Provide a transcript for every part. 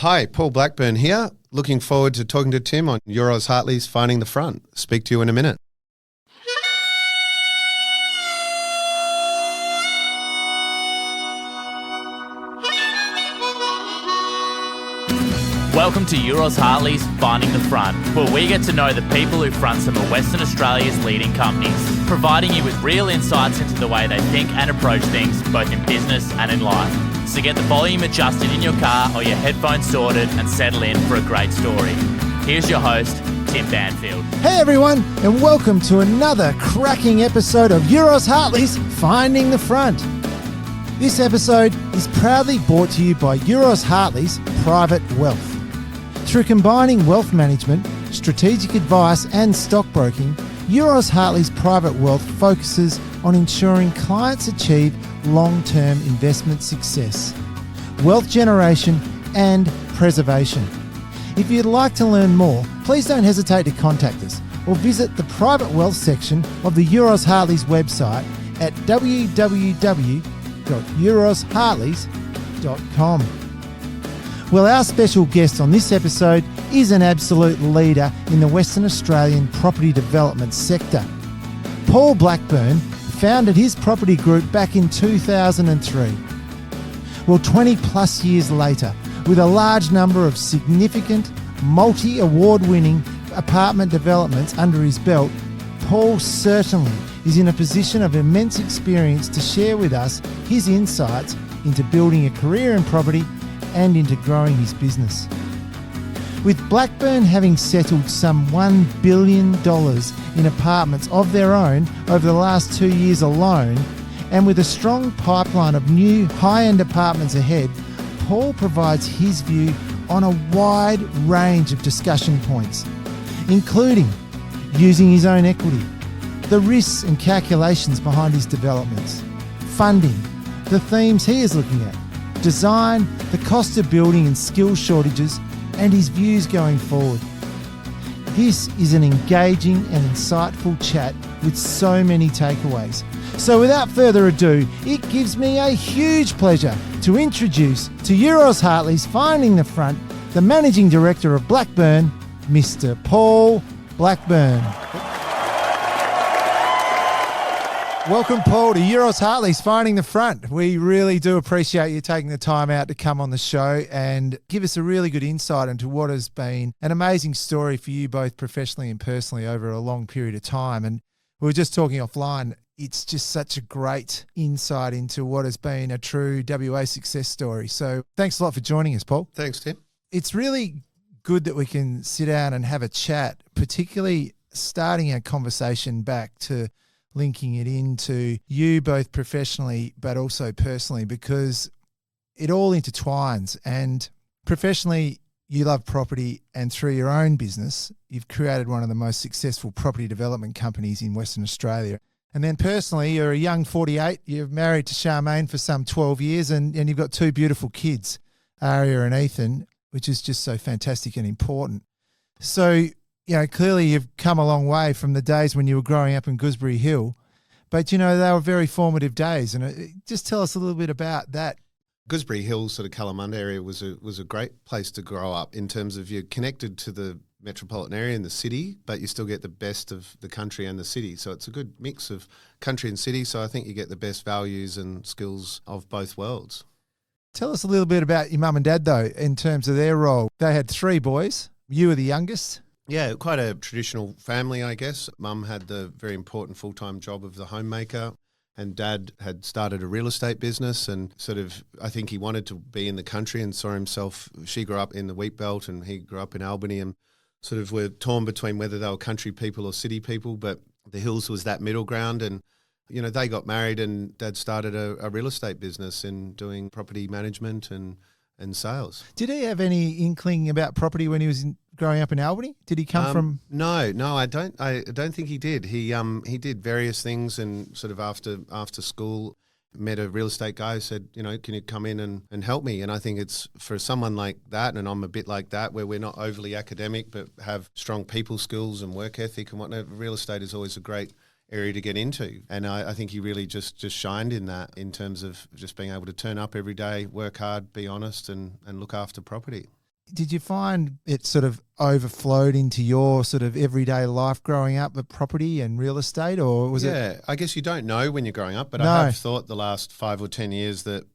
Hi, Paul Blackburne here. Looking forward to talking to Tim on Euros Hartley's Finding the Front. Speak to you in a minute. Welcome to Euros Hartley's Finding the Front, where we get to know the people who front some of Western Australia's leading companies, providing you with real insights into the way they think and approach things, both in business and in life. So get the volume adjusted in your car or your headphones sorted and settle in for a great story. Here's your host, Tim Banfield. Hey everyone, and welcome to another cracking episode of Euros Hartley's Finding the Front. This episode is proudly brought to you by Euros Hartley's Private Wealth. Through combining wealth management, strategic advice and stockbroking, Euros Hartley's Private Wealth focuses on ensuring clients achieve long-term investment success, wealth generation and preservation. If you'd like to learn more, please don't hesitate to contact us or visit the Private Wealth section of the Euros Hartley's website at www.euroshartleys.com. Well, our special guest on this episode is an absolute leader in the Western Australian property development sector. Paul Blackburne founded his property group back in 2003. Well, 20 plus years later, with a large number of significant, multi-award-winning apartment developments under his belt, Paul certainly is in a position of immense experience to share with us his insights into building a career in property and into growing his business. With Blackburne having settled some $1 billion in apartments of their own over the last 2 years alone, and with a strong pipeline of new high-end apartments ahead, Paul provides his view on a wide range of discussion points, including using his own equity, the risks and calculations behind his developments, funding, the themes he is looking at, design, the cost of building and skill shortages, and his views going forward. This is an engaging and insightful chat with so many takeaways. So without further ado, it gives me a huge pleasure to introduce to Euros Hartley's Finding the Front, the Managing Director of Blackburne, Mr. Paul Blackburne. Welcome, Paul, to Euros Hartley's Finding the Front. We really do appreciate you taking the time out to come on the show and give us a really good insight into what has been an amazing story for you both professionally and personally over a long period of time. And we were just talking offline. It's just such a great insight into what has been a true WA success story. So thanks a lot for joining us, Paul. Thanks, Tim. It's really good that we can sit down and have a chat, particularly starting our conversation back to linking it into you both professionally but also personally, because it all intertwines. And professionally, you love property, and through your own business, you've created one of the most successful property development companies in Western Australia. And then personally, you're a young 48, you're married to Charmaine for some 12 years, and you've got two beautiful kids, Aria and Ethan, which is just so fantastic and important. So, clearly you've come a long way from the days when you were growing up in Gooseberry Hill, but, they were very formative days. And just tell us a little bit about that. Gooseberry Hill, sort of Kalamunda area, was a great place to grow up in terms of you're connected to the metropolitan area and the city, but you still get the best of the country and the city. So it's a good mix of country and city. So I think you get the best values and skills of both worlds. Tell us a little bit about your mum and dad, though, in terms of their role. They had three boys. You were the youngest. Yeah, quite a traditional family, I guess. Mum had the very important full-time job of the homemaker, and Dad had started a real estate business, and I think he wanted to be in the country and saw himself. She grew up in the wheat belt and he grew up in Albany, and were torn between whether they were country people or city people, but the hills was that middle ground. And they got married, and Dad started a real estate business in doing property management and sales. Did he have any inkling about property when he was growing up in Albany? Did he come from? No, I don't think he did. He did various things, and after school met a real estate guy who said, can you come in and help me? And I think it's for someone like that, and I'm a bit like that, where we're not overly academic but have strong people skills and work ethic and whatnot. Real estate is always a great area to get into. And I think he really just shined in that, in terms of just being able to turn up every day, work hard, be honest, and look after property. Did you find it sort of overflowed into your sort of everyday life growing up with property and real estate, or was it? Yeah, I guess you don't know when you're growing up, but No. I have thought the last 5 or 10 years that,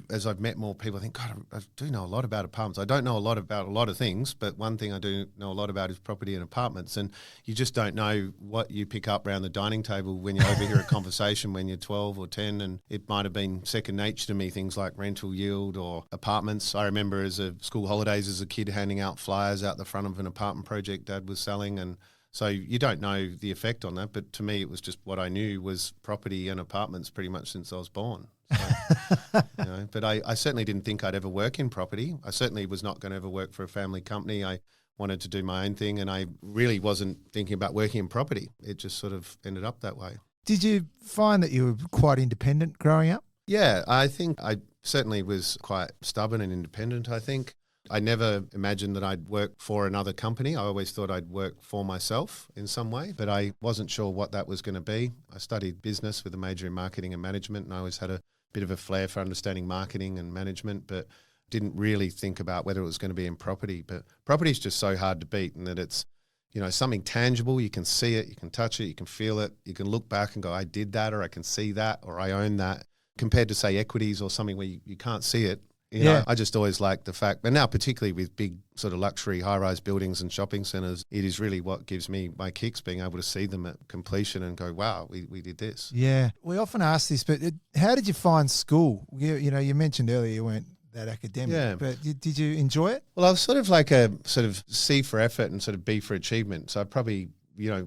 as I've met more people, I think, God, I do know a lot about apartments. I don't know a lot about a lot of things, but one thing I do know a lot about is property and apartments. And you just don't know what you pick up around the dining table when you overhear a conversation when you're 12 or 10. And it might have been second nature to me, things like rental yield or apartments. I remember as a school holidays as a kid handing out flyers out the front of an apartment project Dad was selling. And so you don't know the effect on that. But to me, it was just what I knew was property and apartments pretty much since I was born. So, but I certainly didn't think I'd ever work in property. I certainly was not going to ever work for a family company. I wanted to do my own thing, and I really wasn't thinking about working in property. It just sort of ended up that way. Did you find that you were quite independent growing up? Yeah, I think I certainly was quite stubborn and independent, I think. I never imagined that I'd work for another company. I always thought I'd work for myself in some way, but I wasn't sure what that was going to be. I studied business with a major in marketing and management, and I always had a bit of a flair for understanding marketing and management, but didn't really think about whether it was going to be in property. But property is just so hard to beat, in that it's, something tangible. You can see it, you can touch it, you can feel it. You can look back and go, I did that, or I can see that, or I own that, compared to, say, equities or something where you can't see it. I just always like the fact, but now particularly with big sort of luxury high-rise buildings and shopping centres, it is really what gives me my kicks, being able to see them at completion and go, wow, we did this. Yeah. We often ask this, but how did you find school? You mentioned earlier you weren't that academic, but did you enjoy it? Well, I was sort of like a sort of C for effort and sort of B for achievement. So I probably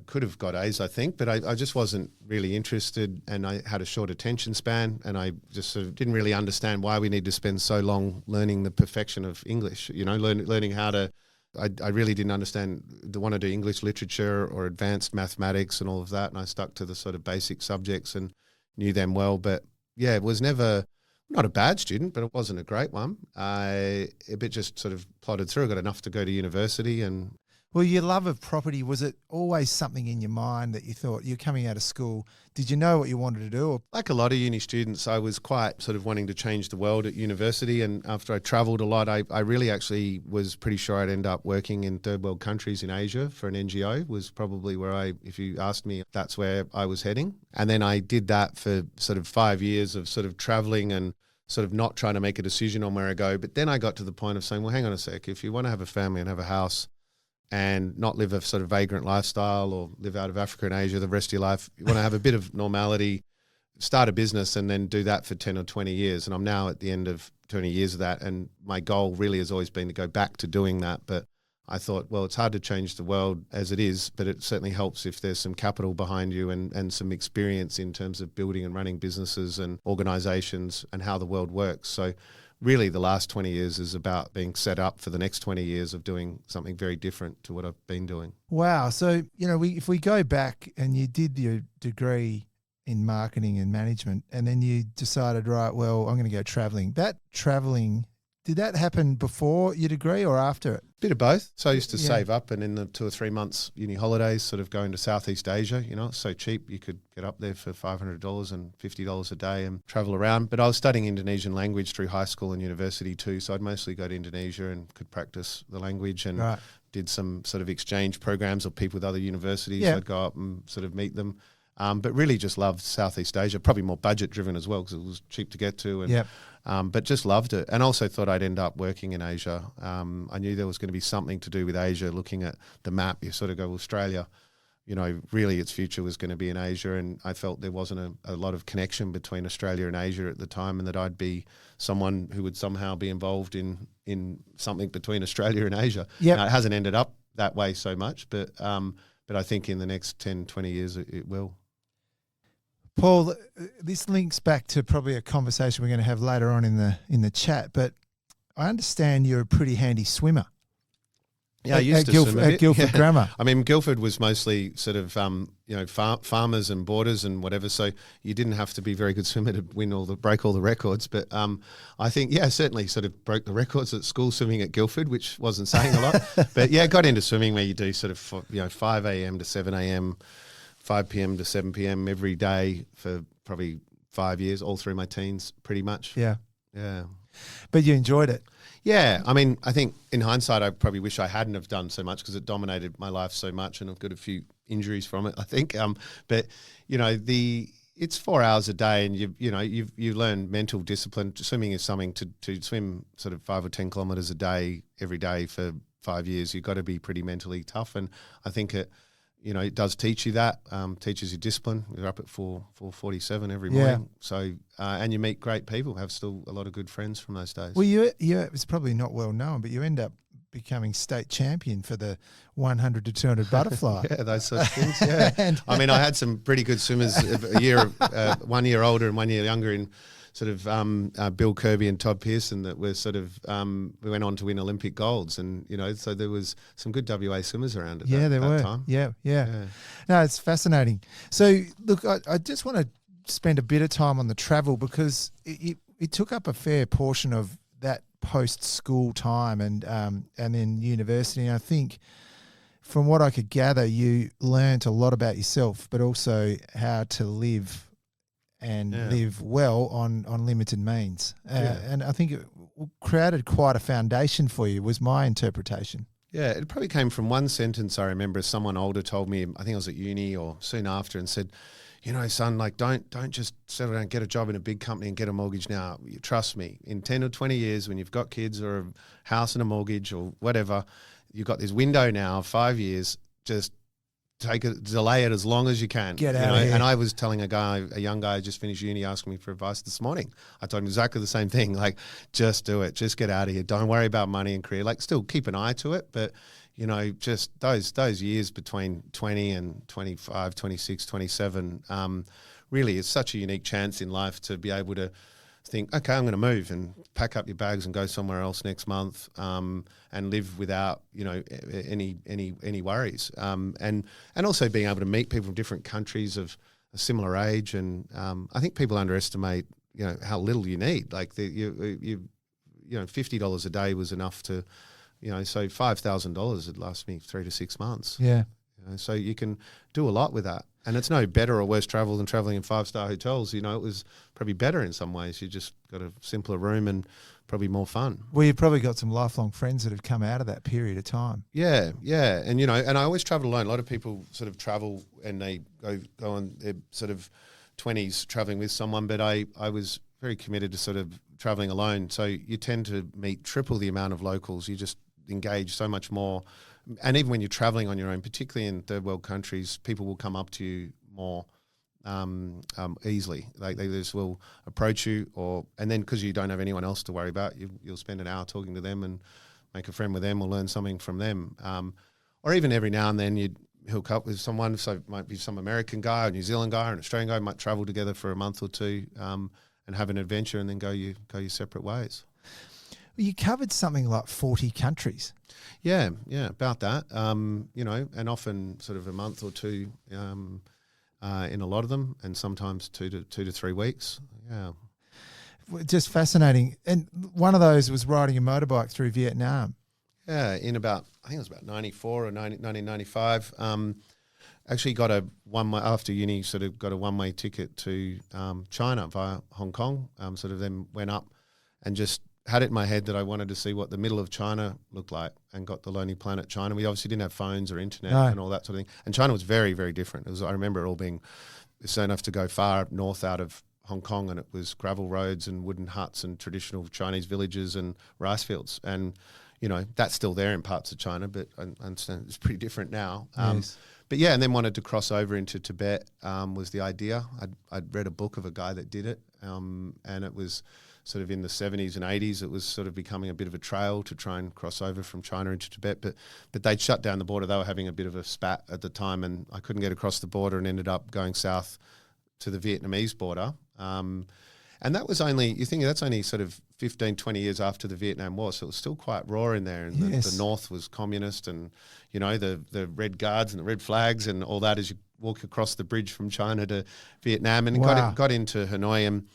could have got A's, I think, but I just wasn't really interested, and I had a short attention span, and I just sort of didn't really understand why we need to spend so long learning the perfection of English, learning how to, I really didn't understand the want to do English literature or advanced mathematics and all of that, and I stuck to the sort of basic subjects and knew them well, but yeah, it was never, not a bad student, but it wasn't a great one. A bit just sort of plodded through, got enough to go to university. And well, your love of property, was it always something in your mind that you thought, you're coming out of school, did you know what you wanted to do? Or? Like a lot of uni students, I was quite sort of wanting to change the world at university. And after I travelled a lot, I really actually was pretty sure I'd end up working in third world countries in Asia for an NGO, was probably where if you asked me, that's where I was heading. And then I did that for sort of 5 years of sort of travelling and sort of not trying to make a decision on where I go. But then I got to the point of saying, well, hang on a sec, if you want to have a family and have a house, and not live a sort of vagrant lifestyle or live out of Africa and Asia the rest of your life, you want to have a bit of normality, start a business and then do that for 10 or 20 years. And I'm now at the end of 20 years of that. And my goal really has always been to go back to doing that. But I thought, well, it's hard to change the world as it is, but it certainly helps if there's some capital behind you and some experience in terms of building and running businesses and organizations and how the world works. So really the last 20 years is about being set up for the next 20 years of doing something very different to what I've been doing. Wow. So, if we go back and you did your degree in marketing and management and then you decided, right, well, I'm going to go traveling. That traveling, did that happen before your degree or after it? Bit of both. So I used to save up, and in the 2 or 3 months uni holidays, sort of going to Southeast Asia, it's so cheap. You could get up there for $500 and $50 a day and travel around. But I was studying Indonesian language through high school and university too. So I'd mostly go to Indonesia and could practice the language and did some sort of exchange programs or people with other universities. Yeah. I'd go up and sort of meet them. But really just loved Southeast Asia, probably more budget driven as well because it was cheap to get to. And but just loved it. And also thought I'd end up working in Asia. I knew there was going to be something to do with Asia. Looking at the map, you sort of go, Australia, really its future was going to be in Asia. And I felt there wasn't a lot of connection between Australia and Asia at the time, and that I'd be someone who would somehow be involved in something between Australia and Asia. Yep. Now, it hasn't ended up that way so much, but I think in the next 10, 20 years it will. Paul, this links back to probably a conversation we're going to have later on in the chat, but I understand you're a pretty handy swimmer. Yeah, I used to swim a bit. At Guildford Grammar. I mean, Guildford was mostly sort of, farmers and borders and whatever, so you didn't have to be a very good swimmer to break all the records. But I think, certainly sort of broke the records at school swimming at Guildford, which wasn't saying a lot. But got into swimming where you do sort of, 5 a.m. to 7 a.m., 5 p.m. to 7 p.m. every day for probably 5 years, all through my teens, pretty much. Yeah. Yeah. But you enjoyed it. Yeah, I mean, I think in hindsight, I probably wish I hadn't have done so much because it dominated my life so much, and I've got a few injuries from it, I think. But you know, it's 4 hours a day, and you learn mental discipline. Swimming is something to swim sort of 5 or 10 kilometres a day every day for 5 years. You've got to be pretty mentally tough, and I think it does teach you that, teaches you discipline. You're up at 4:47 every morning. So, and you meet great people, have still a lot of good friends from those days. Well, it's probably not well known, but you end up becoming state champion for the 100 to 200 butterfly. Yeah, those sort of things, yeah. I mean, I had some pretty good swimmers, 1 year older and 1 year younger in sort of Bill Kirby and Todd Pearson that were sort of we went on to win Olympic golds, and so there was some good WA swimmers around at that time. Yeah. No, it's fascinating. So look, I just want to spend a bit of time on the travel because it took up a fair portion of that post-school time and then university. And I think from what I could gather, you learnt a lot about yourself, but also how to live and live well on limited means. And I think it created quite a foundation for you, was my interpretation. Yeah, it probably came from one sentence I remember someone older told me, I think I was at uni or soon after, and said, son, like don't just settle down, get a job in a big company and get a mortgage now. You trust me, in 10 or 20 years when you've got kids or a house and a mortgage or whatever, you've got this window now of 5 years, just delay it as long as you can. Get out of here. And I was telling a young guy who just finished uni asking me for advice this morning. I told him exactly the same thing. Like, just do it. Just get out of here. Don't worry about money and career. Like, still keep an eye to it. But, just those years between 20 and 25, 26, 27, really it's such a unique chance in life to be able to think, okay, I'm going to move and pack up your bags and go somewhere else next month, and live without any worries, and also being able to meet people from different countries of a similar age, and I think people underestimate how little you need. Like $50 a day was enough to, so $5,000 would last me 3 to 6 months. Yeah. So you can do a lot with that. And it's no better or worse travel than traveling in 5-star hotels. It was probably better in some ways. You just got a simpler room and probably more fun. Well, you've probably got some lifelong friends that have come out of that period of time. Yeah. And, and I always travel alone. A lot of people sort of travel and they go on their sort of 20s traveling with someone, but I was very committed to sort of traveling alone. So you tend to meet triple the amount of locals. You just engage so much more. And even when you're traveling on your own, particularly in third world countries, people will come up to you more easily. Like they just will approach you, and then because you don't have anyone else to worry about, you'll spend an hour talking to them and make a friend with them or learn something from them. Or even every now and then you'd hook up with someone. So it might be some American guy, or New Zealand guy, or an Australian guy, might travel together for a month or two and have an adventure, and then go your separate ways. You covered something like 40 countries. Yeah, about that. And often sort of a month or two in a lot of them, and sometimes 2 to 3 weeks. Yeah. Just fascinating. And one of those was riding a motorbike through Vietnam. Yeah, I think it was about 94 or 1995. Actually got after uni, sort of got a one-way ticket to China via Hong Kong, sort of then went up and just had it in my head that I wanted to see what the middle of China looked like, and got the Lonely Planet China. We obviously didn't have phones or internet and all that sort of thing. And China was very, very different. I remember it all being so enough to go far north out of Hong Kong, and it was gravel roads and wooden huts and traditional Chinese villages and rice fields. And, that's still there in parts of China, but I understand it's pretty different now. Yes. But yeah, and then wanted to cross over into Tibet was the idea. I'd read a book of a guy that did it, and it was sort of in the 70s and 80s, it was sort of becoming a bit of a trail to try and cross over from China into Tibet. But they'd shut down the border. They were having a bit of a spat at the time, and I couldn't get across the border and ended up going south to the Vietnamese border. And that was only, you think that's only sort of 15, 20 years after the Vietnam War. So it was still quite raw in there. And the North was communist, and, the red guards and the red flags and all that as you walk across the bridge from China to Vietnam, and got into Hanoi and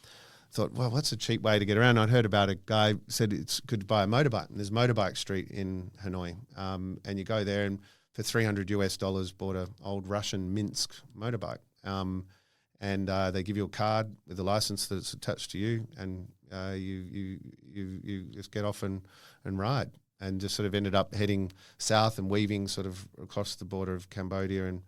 thought, well, what's a cheap way to get around? I'd heard about a guy said it's good to buy a motorbike, and there's Motorbike Street in Hanoi, and you go there and for $300 bought an old Russian Minsk motorbike, and they give you a card with a license that's attached to you, and you just get off and ride, and just sort of ended up heading south and weaving sort of across the border of Cambodia and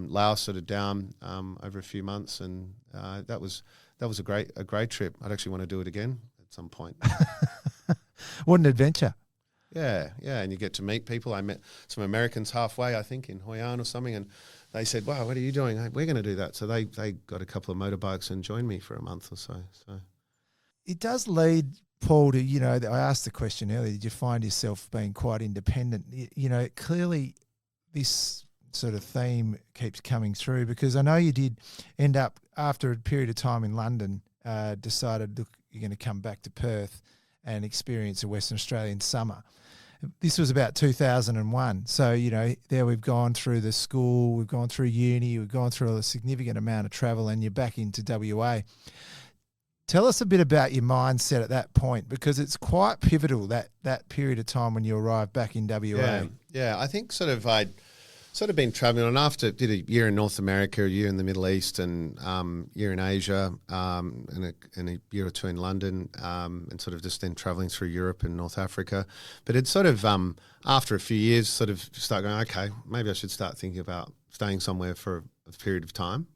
Laos, sort of down over a few months, and that was a great trip. I'd actually want to do it again at some point. What an adventure! Yeah, and you get to meet people. I met some Americans halfway, I think, in Hoi An or something, and they said, "Wow, what are you doing?" We're going to do that. So they got a couple of motorbikes and joined me for a month or so. So it does lead, Paul, to, I asked the question earlier, did you find yourself being quite independent? Clearly this sort of theme keeps coming through, because I know you did end up, after a period of time in London, decided, look, you're going to come back to Perth and experience a Western Australian summer. This was about 2001. So, there we've gone through the school, we've gone through uni, we've gone through a significant amount of travel, and you're back into WA. Tell us a bit about your mindset at that point, because it's quite pivotal, that period of time when you arrived back in WA. Yeah. I think I'd been traveling on after, did a year in North America, a year in the Middle East, and year in Asia, and a year or two in London, and sort of just then traveling through Europe and North Africa. But it's sort of, after a few years, sort of start going, okay, maybe I should start thinking about staying somewhere for a period of time.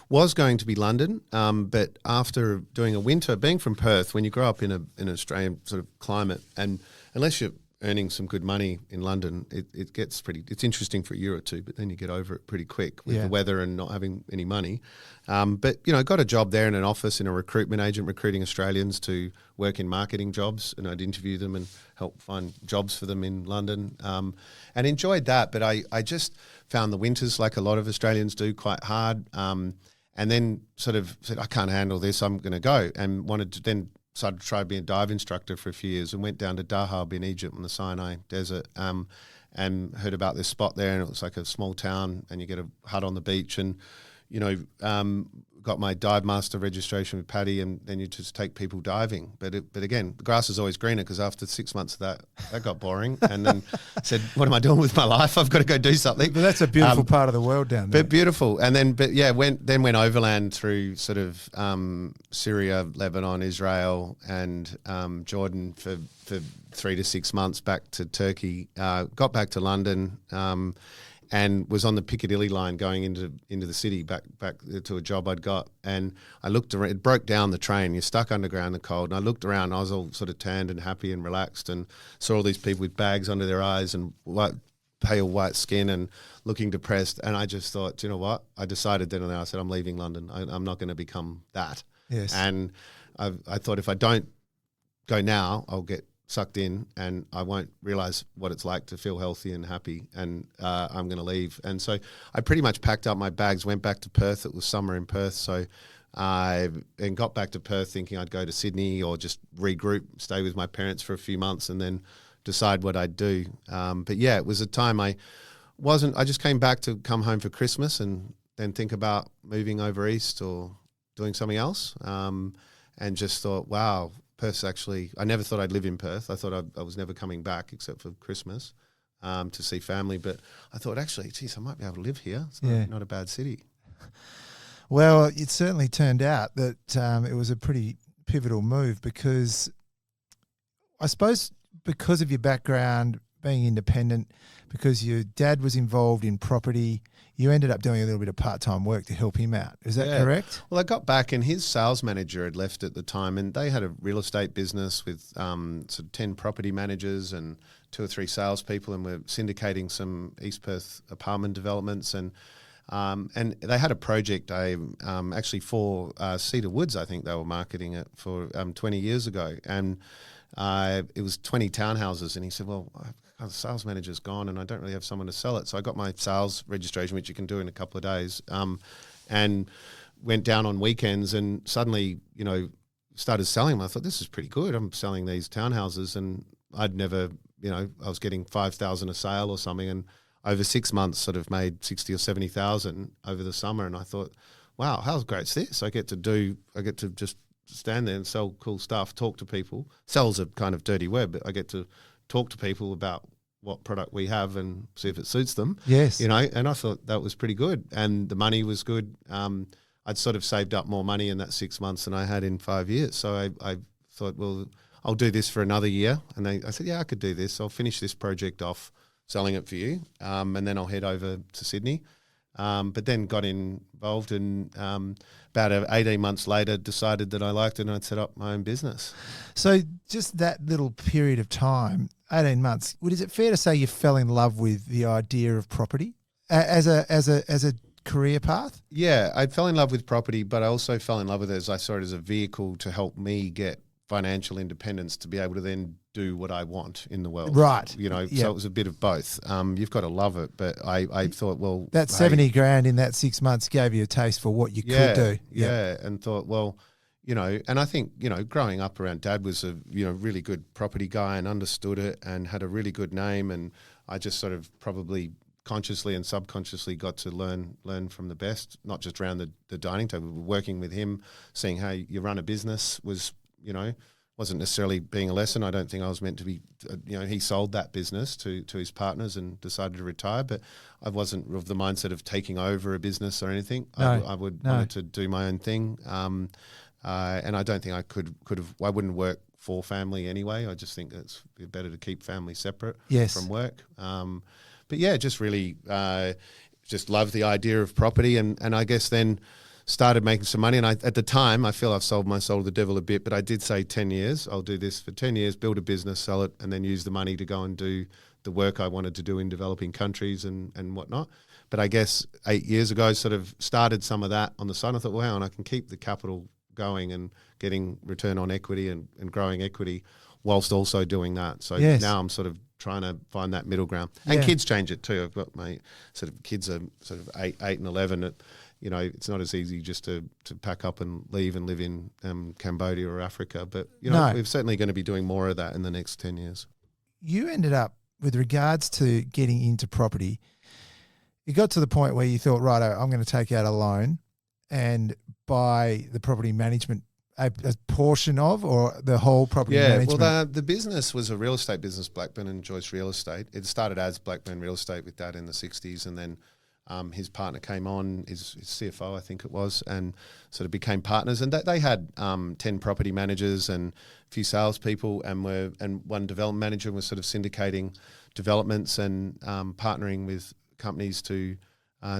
Was going to be London, but after doing a winter, being from Perth, when you grow up in an Australian sort of climate, and unless you're earning some good money in London, it gets it's interesting for a year or two, but then you get over it pretty quick with the weather and not having any money. But got a job there in an office in a recruitment agent, recruiting Australians to work in marketing jobs, and I'd interview them and help find jobs for them in London, and enjoyed that. But I just found the winters, like a lot of Australians do, quite hard. And then sort of said, I can't handle this, I'm going to go, and wanted to then started to try being a dive instructor for a few years, and went down to Dahab in Egypt in the Sinai Desert, and heard about this spot there, and it was like a small town, and you get a hut on the beach, and got my dive master registration with Paddy, and then you just take people diving. But again, the grass is always greener, because after 6 months of that got boring, and then said, what am I doing with my life? I've got to go do something. But that's a beautiful part of the world down there. But beautiful. And then, went overland through sort of Syria, Lebanon, Israel, and Jordan for 3 to 6 months, back to Turkey. Got back to London, and was on the Piccadilly line going into the city, back to a job I'd got. And I looked around, it broke down the train, you're stuck underground in the cold, and I looked around, I was all sort of tanned and happy and relaxed, and saw all these people with bags under their eyes and pale white skin and looking depressed. And I just thought, you know what? I decided then and there, I said, I'm leaving London. I'm not going to become that. Yes. And I thought, if I don't go now, I'll get sucked in, and I won't realise what it's like to feel healthy and happy, and I'm going to leave. And so I pretty much packed up my bags, went back to Perth. It was summer in Perth, so and got back to Perth thinking I'd go to Sydney or just regroup, stay with my parents for a few months, and then decide what I'd do. But yeah, it was a time I just came back to come home for Christmas, and then think about moving over east or doing something else, and just thought, wow, Perth's actually, I never thought I'd live in Perth. I thought I was never coming back except for Christmas to see family. But I thought, actually, geez, I might be able to live here. It's not a bad city. Well, it certainly turned out that it was a pretty pivotal move, because I suppose because of your background, being independent, because your dad was involved in property, you ended up doing a little bit of part-time work to help him out. Is that correct? Well, I got back, and his sales manager had left at the time, and they had a real estate business with sort of 10 property managers and 2 or 3 salespeople, and were syndicating some East Perth apartment developments. And they had a project, actually for Cedar Woods, I think they were marketing it for 20 years ago. And it was 20 townhouses, and he said, well, the sales manager's gone and I don't really have someone to sell it. So I got my sales registration, which you can do in a couple of days, and went down on weekends, and suddenly, started selling them. I thought, this is pretty good. I'm selling these townhouses, and I'd never, I was getting 5,000 a sale or something, and over 6 months sort of made 60 or 70,000 over the summer. And I thought, wow, how great's this? I get to just stand there and sell cool stuff, talk to people. Sell's a kind of dirty word, but I get to talk to people about what product we have and see if it suits them. Yes. And I thought that was pretty good, and the money was good. I'd sort of saved up more money in that 6 months than I had in 5 years. So I thought, well, I'll do this for another year. And I said, yeah, I could do this. I'll finish this project off, selling it for you, and then I'll head over to Sydney. But then got involved and about 18 months later decided that I liked it and I'd set up my own business. So just that little period of time, 18 months, is it fair to say you fell in love with the idea of property as a career path? Yeah, I fell in love with property, but I also fell in love with it as I saw it as a vehicle to help me get financial independence to be able to then do what I want in the world. Right. So it was a bit of both. You've got to love it, but I thought, well, that 70 grand in that 6 months gave you a taste for what you could do. Yeah. And thought, well, and I think, growing up around Dad was a, really good property guy and understood it and had a really good name. And I just sort of probably consciously and subconsciously got to learn from the best, not just around the dining table, but working with him, seeing how you run a business was, wasn't necessarily being a lesson. I don't think I was meant to be, he sold that business to his partners and decided to retire, but I wasn't of the mindset of taking over a business or anything. No, I wanted to do my own thing. And I don't think I I wouldn't work for family anyway. I just think it's better to keep family separate from work. But yeah, just really just loved the idea of property and I guess then started making some money. And at the time, I feel I've sold my soul to the devil a bit, but I did say 10 years. I'll do this for 10 years, build a business, sell it, and then use the money to go and do the work I wanted to do in developing countries and whatnot. But I guess 8 years ago, sort of started some of that on the side. I thought, wow, and I can keep the capital going and getting return on equity and growing equity whilst also doing that. So now I'm sort of trying to find that middle ground. And kids change it too. I've got my sort of kids are sort of 8 and 11. It's not as easy just to pack up and leave and live in Cambodia or Africa. But, we're certainly going to be doing more of that in the next 10 years. You ended up, with regards to getting into property, you got to the point where you thought, right, I'm going to take out a loan and buy the property management, a portion of, or the whole property management? Yeah, well, the business was a real estate business, Blackburne and Joyce Real Estate. It started as Blackburne Real Estate with Dad in the 60s, and then his partner came on, his CFO, I think it was, and sort of became partners. And they had 10 property managers and a few salespeople, and one development manager, was sort of syndicating developments and partnering with companies to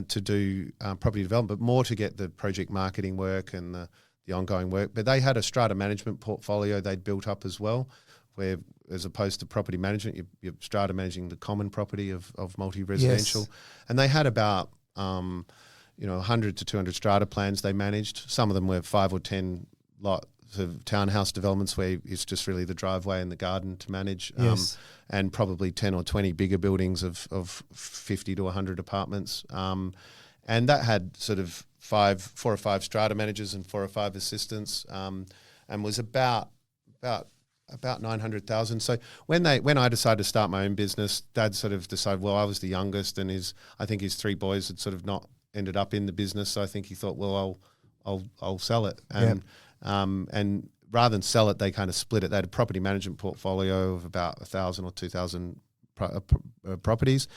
do property development, but more to get the project marketing work and the ongoing work. But they had a strata management portfolio they'd built up as well, where as opposed to property management, you're strata managing the common property of multi-residential. Yes. And they had about 100 to 200 strata plans they managed. Some of them were 5 or 10 lots of townhouse developments where it's just really the driveway and the garden to manage. Yes. And probably 10 or 20 bigger buildings of 50 to 100 apartments. And that had sort of 4 or 5 strata managers and 4 or 5 assistants, and was about 900,000. So when I decided to start my own business, Dad sort of decided, well, I was the youngest, and I think his 3 boys had sort of not ended up in the business. So I think he thought, well, I'll sell it. And and rather than sell it, they kind of split it. They had a property management portfolio of about 1,000 or 2,000 properties.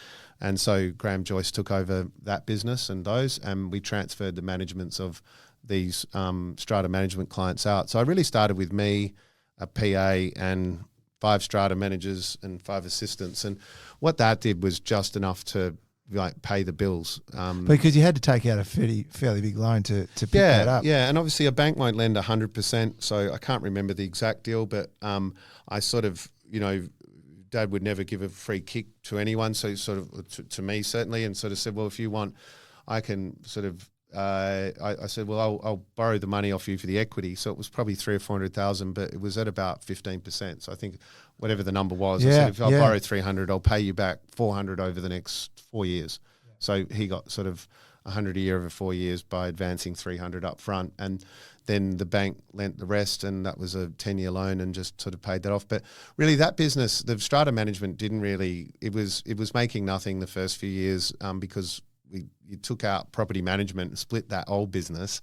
And so Graham Joyce took over that business and we transferred the managements of these strata management clients out. So I really started with me, a PA, and 5 strata managers and 5 assistants. And what that did was just enough to pay the bills. Because you had to take out a fairly big loan to pick that up. Yeah, and obviously a bank won't lend 100%, so I can't remember the exact deal, but I sort of, Dad would never give a free kick to anyone, so sort of to me certainly, and sort of said, well, if you want, I can sort of. I said, well, I'll borrow the money off you for the equity. So it was probably 300,000 or 400,000, but it was at about 15%. So I think whatever the number was, I said, if I borrow 300, I'll pay you back 400 over the next 4 years. Yeah. So he got sort of 100 a year over 4 years by advancing 300 up front, and then the bank lent the rest, and that was a 10-year loan, and just sort of paid that off. But really, that business, the strata management, didn't really. It was making nothing the first few years because you took out property management and split that old business.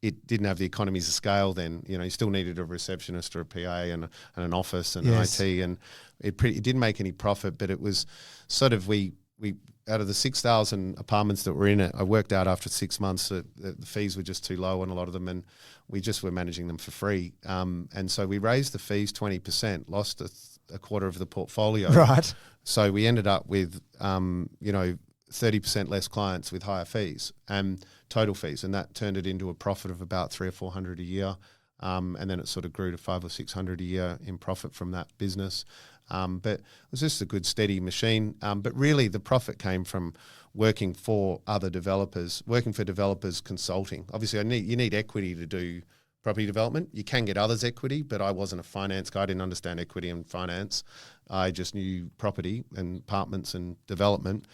It didn't have the economies of scale then. You still needed a receptionist or a PA and an office and an IT, and it didn't make any profit, but it was sort of we we out of the 6,000 apartments that were in it, I worked out after 6 months that the fees were just too low on a lot of them, and we just were managing them for free. And so we raised the fees 20%, lost a quarter of the portfolio. Right. So we ended up with 30% less clients with higher fees and total fees, and that turned it into a profit of about $300 or $400 a year. And then it sort of grew to $500 or $600 a year in profit from that business. But it was just a good steady machine. But really the profit came from working for other developers, working for developers consulting. Obviously you need equity to do property development. You can get others equity, but I wasn't a finance guy. I didn't understand equity and finance. I just knew property and apartments and development.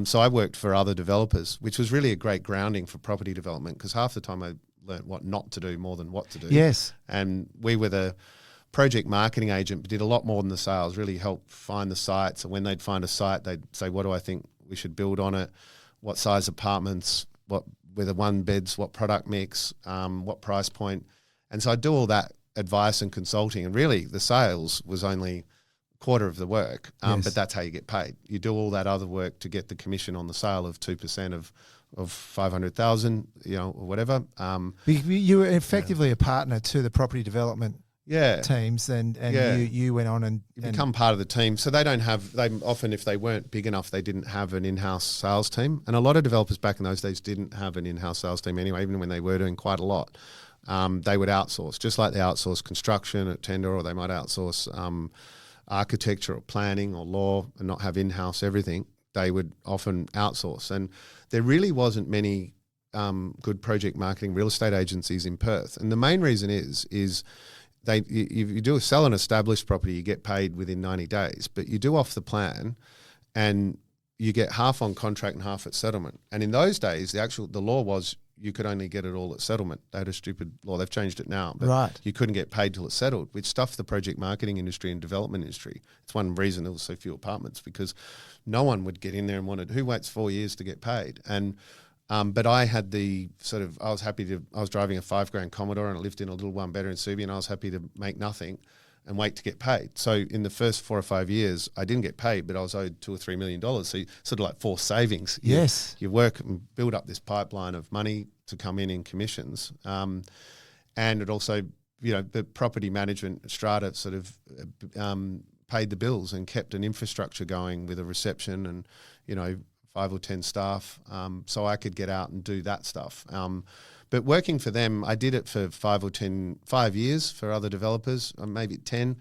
So I worked for other developers, which was really a great grounding for property development, because half the time I learned what not to do more than what to do. Yes. And we were the project marketing agent, but did a lot more than the sales, really helped find the sites. And when they'd find a site, they'd say, what do I think we should build on it? What size apartments, whether one beds, what product mix, what price point. And so I'd do all that advice and consulting. And really the sales was only a quarter of the work, Yes. but that's how you get paid. You do all that other work to get the commission on the sale of 2% of 500,000, or whatever. You were effectively a partner to the property development Yeah. teams, and Yeah. you went on and You become part of the team. So they often, if they weren't big enough, they didn't have an in-house sales team. And a lot of developers back in those days didn't have an in-house sales team anyway, even when they were doing quite a lot. They would outsource, just like they outsource construction at tender, or they might outsource architecture or planning or law and not have in-house everything. They would often outsource. And there really wasn't many good project marketing real estate agencies in Perth. And the main reason is you do sell an established property, you get paid within 90 days, but you do off the plan and you get half on contract and half at settlement. And in those days, the law was you could only get it all at settlement. They had a stupid law. They've changed it now. But Right. you couldn't get paid till it settled, which stuffed the project marketing industry and development industry. It's one reason there was so few apartments, because no one would get in there and who waits 4 years to get paid? And but I had I was driving a $5,000 Commodore and I lived in a little one bedroom in Subi, and I was happy to make nothing and wait to get paid. So in the first 4 or 5 years, I didn't get paid, but I was owed $2 or $3 million. So sort of like forced savings. Yes. You work and build up this pipeline of money to come in commissions. And it also, the property management strata sort of paid the bills and kept an infrastructure going with a reception and, 5 or 10 staff. So I could get out and do that stuff. But working for them, I did it for 5 years for other developers, maybe 10.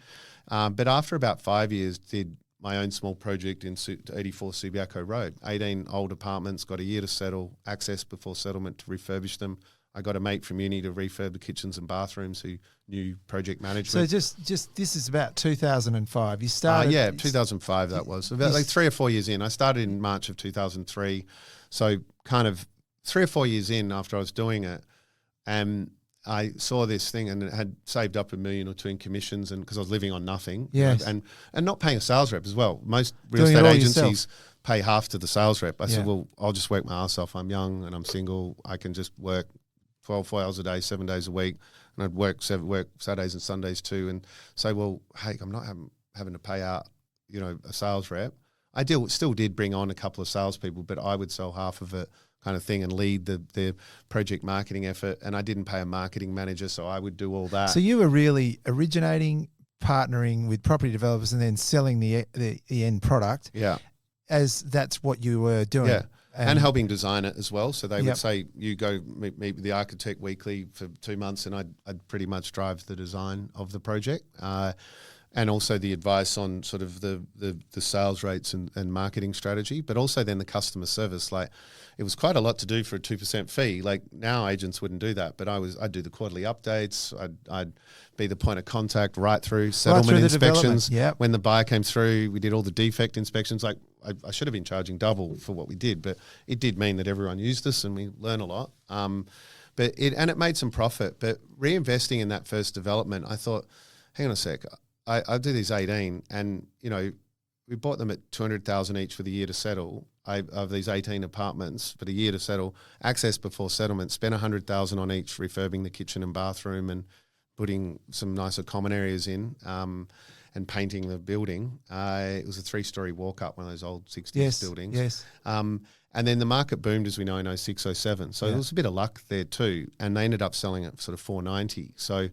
But after about 5 years, did my own small project in 84 Subiaco Road. 18 old apartments, got a year to settle, access before settlement to refurbish them. I got a mate from uni to refurb the kitchens and bathrooms who knew project management. So just this is about 2005. You started. 2005 that was. About like 3 or 4 years in. I started in March of 2003. So kind of 3 or 4 years in after I was doing it, and I saw this thing and it had saved up $1 million or $2 million in commissions, and because I was living on nothing, yes. and not paying a sales rep as well. Most real Doing estate it all agencies yourself. pay half to the sales rep. I said, Yeah. well, I'll just work my ass off. I'm young and I'm single. I can just work 12 hours a day, 7 days a week, and I'd work Saturdays and Sundays too, and say, well, hey, I'm not having to pay out, a sales rep. I still did bring on a couple of salespeople, but I would sell half of it, kind of thing, and lead the project marketing effort. And I didn't pay a marketing manager, so I would do all that. So you were really originating, partnering with property developers, and then selling the end product. Yeah, as that's what you were doing. Yeah. And helping design it as well. So they Yep. would say, you go meet with the architect weekly for 2 months, and I'd pretty much drive the design of the project. And also the advice on sort of the sales rates and marketing strategy, but also then the customer service. Like, it was quite a lot to do for a 2% fee. Like, now agents wouldn't do that, but I'd do the quarterly updates. I'd be the point of contact right through settlement the inspections. development, yep. When the buyer came through, we did all the defect inspections. Like, I should have been charging double for what we did, but it did mean that everyone used us and we learn a lot. But it made some profit. But reinvesting in that first development, I thought, hang on a sec, I do these 18, and we bought them at $200,000 each for the year to settle. Of these 18 apartments for the year to settle, access before settlement, spent $100,000 on each, refurbing the kitchen and bathroom and putting some nicer common areas in. and painting the building. It was a 3-story walk-up, one of those old 60s buildings. Yes. And then the market boomed, as we know, in 06, 07. So there was a bit of luck there too. And they ended up selling it sort of $490. So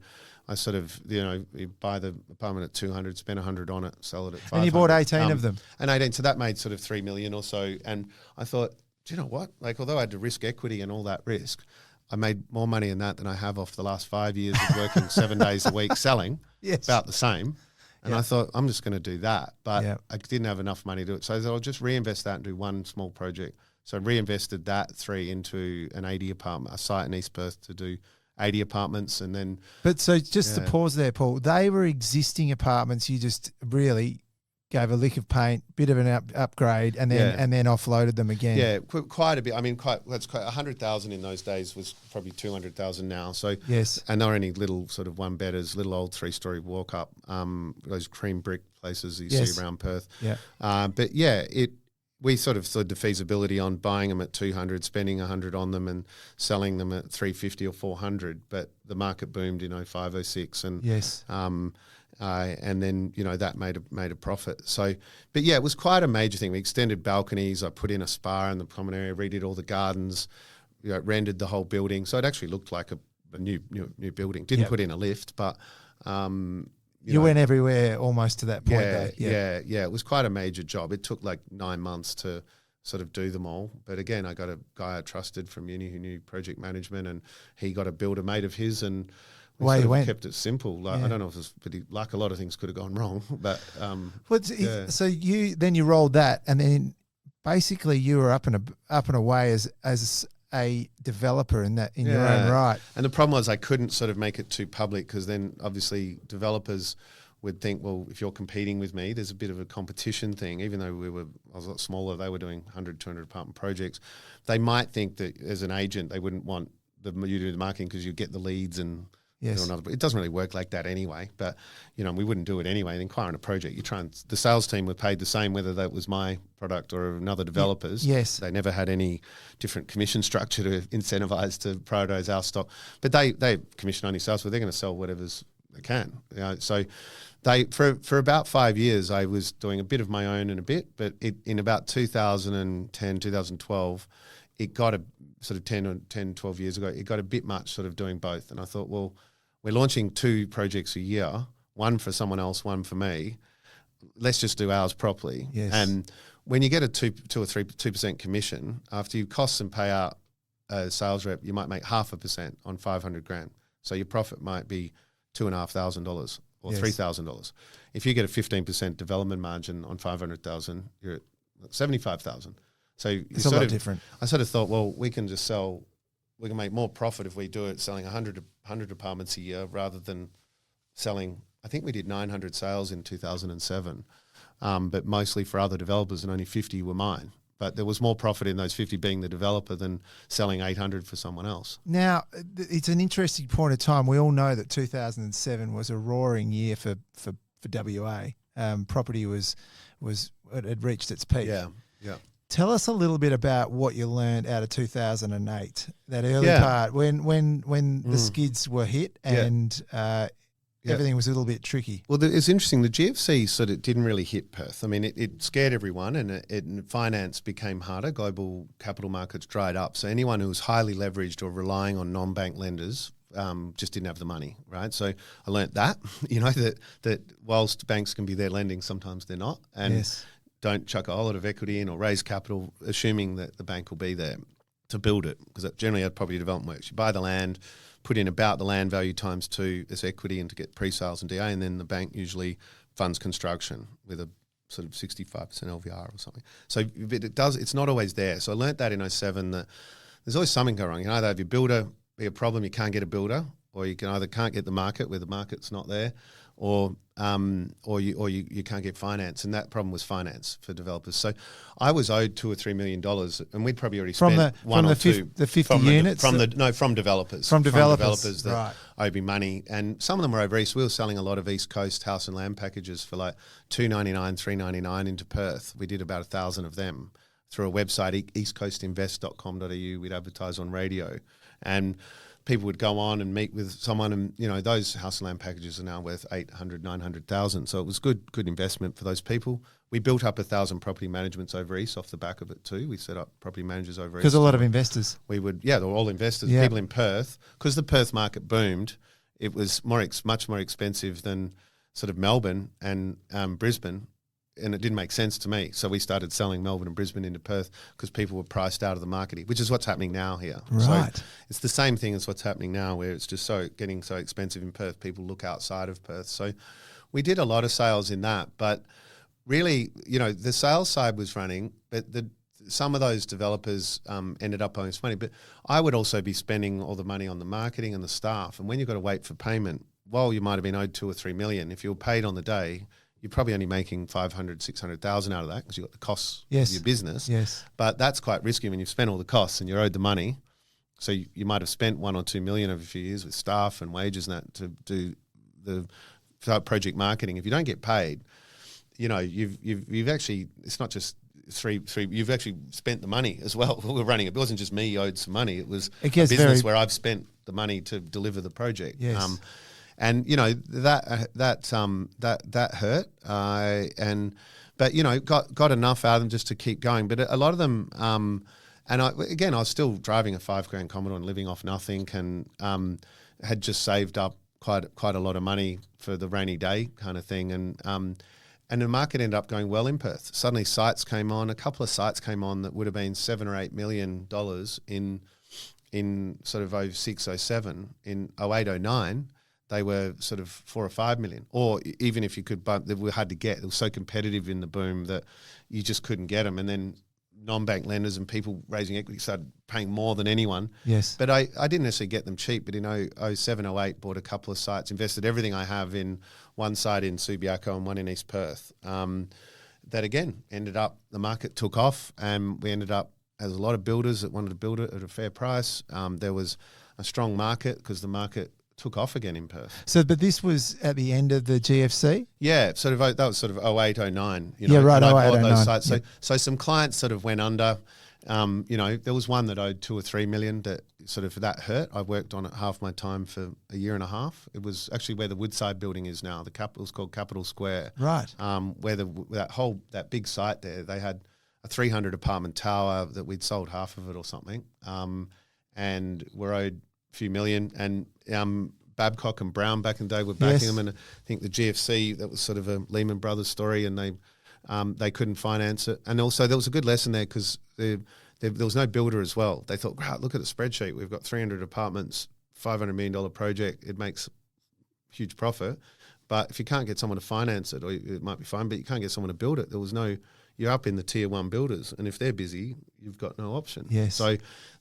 I sort of, you buy the apartment at $200, spend $100 on it, sell it at $500. And you bought 18 of them. And 18, so that made sort of $3 million or so. And I thought, do you know what? Like, although I had to risk equity and all that risk, I made more money in that than I have off the last 5 years of working 7 days a week selling. Yes. About the same. And I thought, I'm just going to do that. But I didn't have enough money to do it. So I thought, I'll just reinvest that and do one small project. So I reinvested that 3 into an 80 apartment, a site in East Perth to do 80 apartments. And then. But so just to pause there, Paul, they were existing apartments. You just really gave a lick of paint, bit of an upgrade, and then offloaded them again. Yeah, quite a bit. I mean, that's quite 100,000 in those days was probably 200,000 now. So yes, and they're only little sort of 1-bedders, little old 3-story walk up, those cream brick places you see around Perth. Yeah, but we sort of thought the feasibility on buying them at 200, spending 100 on them, and selling them at 350 or 400. But the market boomed in 05, 06, and and then that made a profit. So, but it was quite a major thing. We extended balconies. I put in a spa in the common area, redid all the gardens, rendered the whole building. So it actually looked like a new building. Didn't put in a lift, but you went everywhere almost to that point. Yeah. It was quite a major job. It took like 9 months to sort of do them all. But again, I got a guy I trusted from uni who knew project management, and he got a builder mate of his, and we kept it simple. Like, I don't know if it was pretty luck. A lot of things could have gone wrong, but so you rolled that, and then basically you were up and away as a developer in your own right. And the problem was I couldn't sort of make it too public, because then obviously developers would think, well, if you're competing with me, there's a bit of a competition thing. Even though I was a lot smaller, they were doing 100, 200 apartment projects. They might think that as an agent, they wouldn't want you to do the marketing because you get the leads and. Yes. It doesn't really work like that anyway, but we wouldn't do it anyway. And inquire on a project, the sales team were paid the same whether that was my product or another developer's. Yes. They never had any different commission structure to incentivize to prioritize our stock. But they commission only sales, so they're going to sell whatever's they can. So they for about 5 years I was doing a bit of my own and a bit, but in about 2010, 2012, it got a sort of 10, 12 years ago, it got a bit much sort of doing both. And I thought, well, we're launching 2 projects a year, one for someone else, one for me. Let's just do ours properly. Yes. And when you get a 2% commission, after you costs and pay out a sales rep, you might make 0.5% on 500 grand. So your profit might be $2,500 or $3,000. If you get a 15% development margin on 500,000, you're at 75,000. So it's a lot different. I sort of thought, well, we can make more profit if we do it selling 100 apartments a year rather than selling. I think we did 900 sales in 2007, but mostly for other developers, and only 50 were mine. But there was more profit in those 50 being the developer than selling 800 for someone else. Now, it's an interesting point of time. We all know that 2007 was a roaring year for WA. Property had reached its peak. Yeah. Tell us a little bit about what you learned out of 2008, that early part when the skids were hit and everything was a little bit tricky. Well, it's interesting. The GFC sort of didn't really hit Perth. I mean, it scared everyone, and finance became harder. Global capital markets dried up. So anyone who was highly leveraged or relying on non-bank lenders just didn't have the money, right? So I learnt that, that whilst banks can be there lending, sometimes they're not. And don't chuck a whole lot of equity in or raise capital assuming that the bank will be there to build it, because that's generally how property development works. You buy the land, put in about the land value times 2 as equity and to get pre-sales and DA, and then the bank usually funds construction with a sort of 65% LVR or something. So it's not always there. So I learnt that in 2007 that there's always something going wrong. You can either have your builder be a problem, you can't get a builder, or you can either can't get the market where the market's not there, or you can't get finance, and that problem was finance for developers. So I was owed $2 or $3 million, and we'd probably already spent the 50 units from developers that owed me money, and some of them were over east. We were selling a lot of East Coast house and land packages for like $299, $399 into Perth. We did about 1,000 of them through a website, eastcoastinvest.com.au. We'd advertise on radio, and people would go on and meet with someone, and those house and land packages are now worth 800, 900,000. So it was good investment for those people. We built up 1,000 property managements over east off the back of it too. We set up property managers over east. Because a lot of investors. They were all investors. Yeah. People in Perth, because the Perth market boomed. It was much more expensive than sort of Melbourne and Brisbane, and it didn't make sense to me. So we started selling Melbourne and Brisbane into Perth because people were priced out of the market here, which is what's happening now here. Right. So it's the same thing as what's happening now, where it's just getting so expensive in Perth, people look outside of Perth. So we did a lot of sales in that, but really, the sales side was running, but some of those developers ended up owing some money. But I would also be spending all the money on the marketing and the staff. And when you've got to wait for payment, you might have been owed 2 or 3 million. If you were paid on the day, you're probably only making 500, 600,000 out of that because you've got the costs of your business. Yes. But that's quite risky when you've spent all the costs and you're owed the money. So you might have spent 1 or 2 million over a few years with staff and wages and that to do the project marketing. If you don't get paid, you've actually, it's not just three, you've actually spent the money as well. We're running it wasn't just me owed some money. It was a business where I've spent the money to deliver the project. Yes. And that hurt. But got enough out of them just to keep going. But a lot of them, and I was still driving a $5,000 Commodore and living off nothing, and had just saved up quite a lot of money for the rainy day kind of thing, and the market ended up going well in Perth. Suddenly sites came on, a couple of sites came on that would have been $7 or $8 million in sort of 06, 07. In 08, 09, they were sort of 4 or 5 million. Or even if you could bump, they were hard to get. It was so competitive in the boom that you just couldn't get them. And then non-bank lenders and people raising equity started paying more than anyone. Yes. But I didn't necessarily get them cheap, but in 07, 08, bought a couple of sites, invested everything I have in one site in Subiaco and one in East Perth. That again, ended up, the market took off, and we ended up, as a lot of builders that wanted to build it at a fair price. There was a strong market because the market took off again in Perth. So, but this was at the end of the GFC? Yeah, that was sort of 08, 09. Yeah, right, 08, 09. Those sites. So some clients sort of went under. There was one that owed 2 or 3 million that sort of that hurt. I worked on it half my time for a year and a half. It was actually where the Woodside building is now. It was called Capital Square. Right. Where that big site there, they had a 300 apartment tower that we'd sold half of it or something, and were owed a few million. And Babcock and Brown back in the day were backing them, and I think the GFC, that was sort of a Lehman Brothers story, and they couldn't finance it. And also there was a good lesson there because there was no builder as well. They thought, wow, look at the spreadsheet. We've got 300 apartments, $500 million project. It makes huge profit. But if you can't get someone to finance it, or it might be fine, but you can't get someone to build it, there was no, you're up in the tier 1 builders. And if they're busy, you've got no option. Yes. So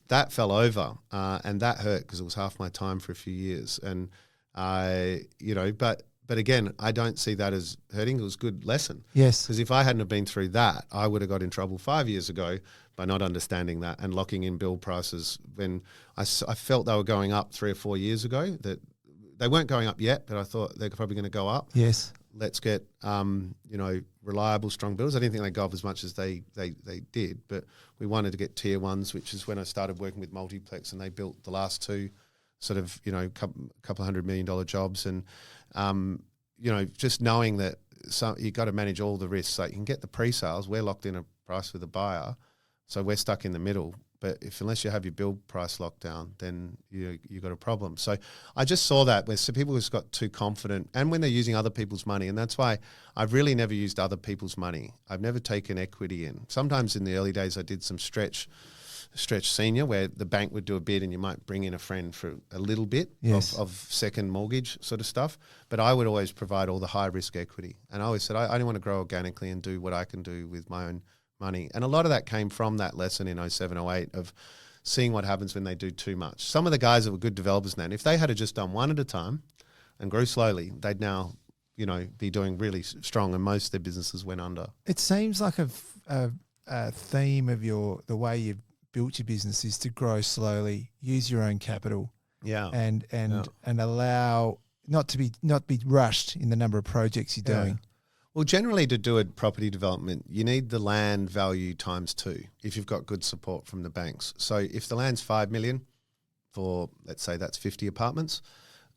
that fell over, and that hurt because it was half my time for a few years. And but again, I don't see that as hurting. It was a good lesson. Yes. Because if I hadn't have been through that, I would have got in trouble 5 years ago by not understanding that and locking in build prices when I felt they were going up 3 or 4 years ago. That they weren't going up yet, but I thought they're probably going to go up. Yes. Let's get reliable, strong builders. I didn't think they'd go up as much as they did, but we wanted to get tier 1s, which is when I started working with Multiplex, and they built the last 2 sort of couple $100 million jobs, and just knowing that you got to manage all the risks. So you can get the pre-sales. We're locked in a price with a buyer, so we're stuck in the middle. But unless you have your build price locked down, then you got a problem. So I just saw that where people just got too confident, and when they're using other people's money, and that's why I've really never used other people's money. I've never taken equity in. Sometimes in the early days I did some stretch senior where the bank would do a bid and you might bring in a friend for a little bit of second mortgage sort of stuff. But I would always provide all the high risk equity. And I always said, I only want to grow organically and do what I can do with my own money. And a lot of that came from that lesson in 07, 08 of seeing what happens when they do too much. Some of the guys that were good developers now, if they had just done one at a time and grew slowly, they'd now, be doing really strong, and most of their businesses went under. It seems like a theme of the way you've built your business is to grow slowly, use your own capital, and allow not be rushed in the number of projects you're doing. Well, generally to do a property development, you need the land value times 2 if you've got good support from the banks. So if the land's 5 million, for, let's say that's 50 apartments,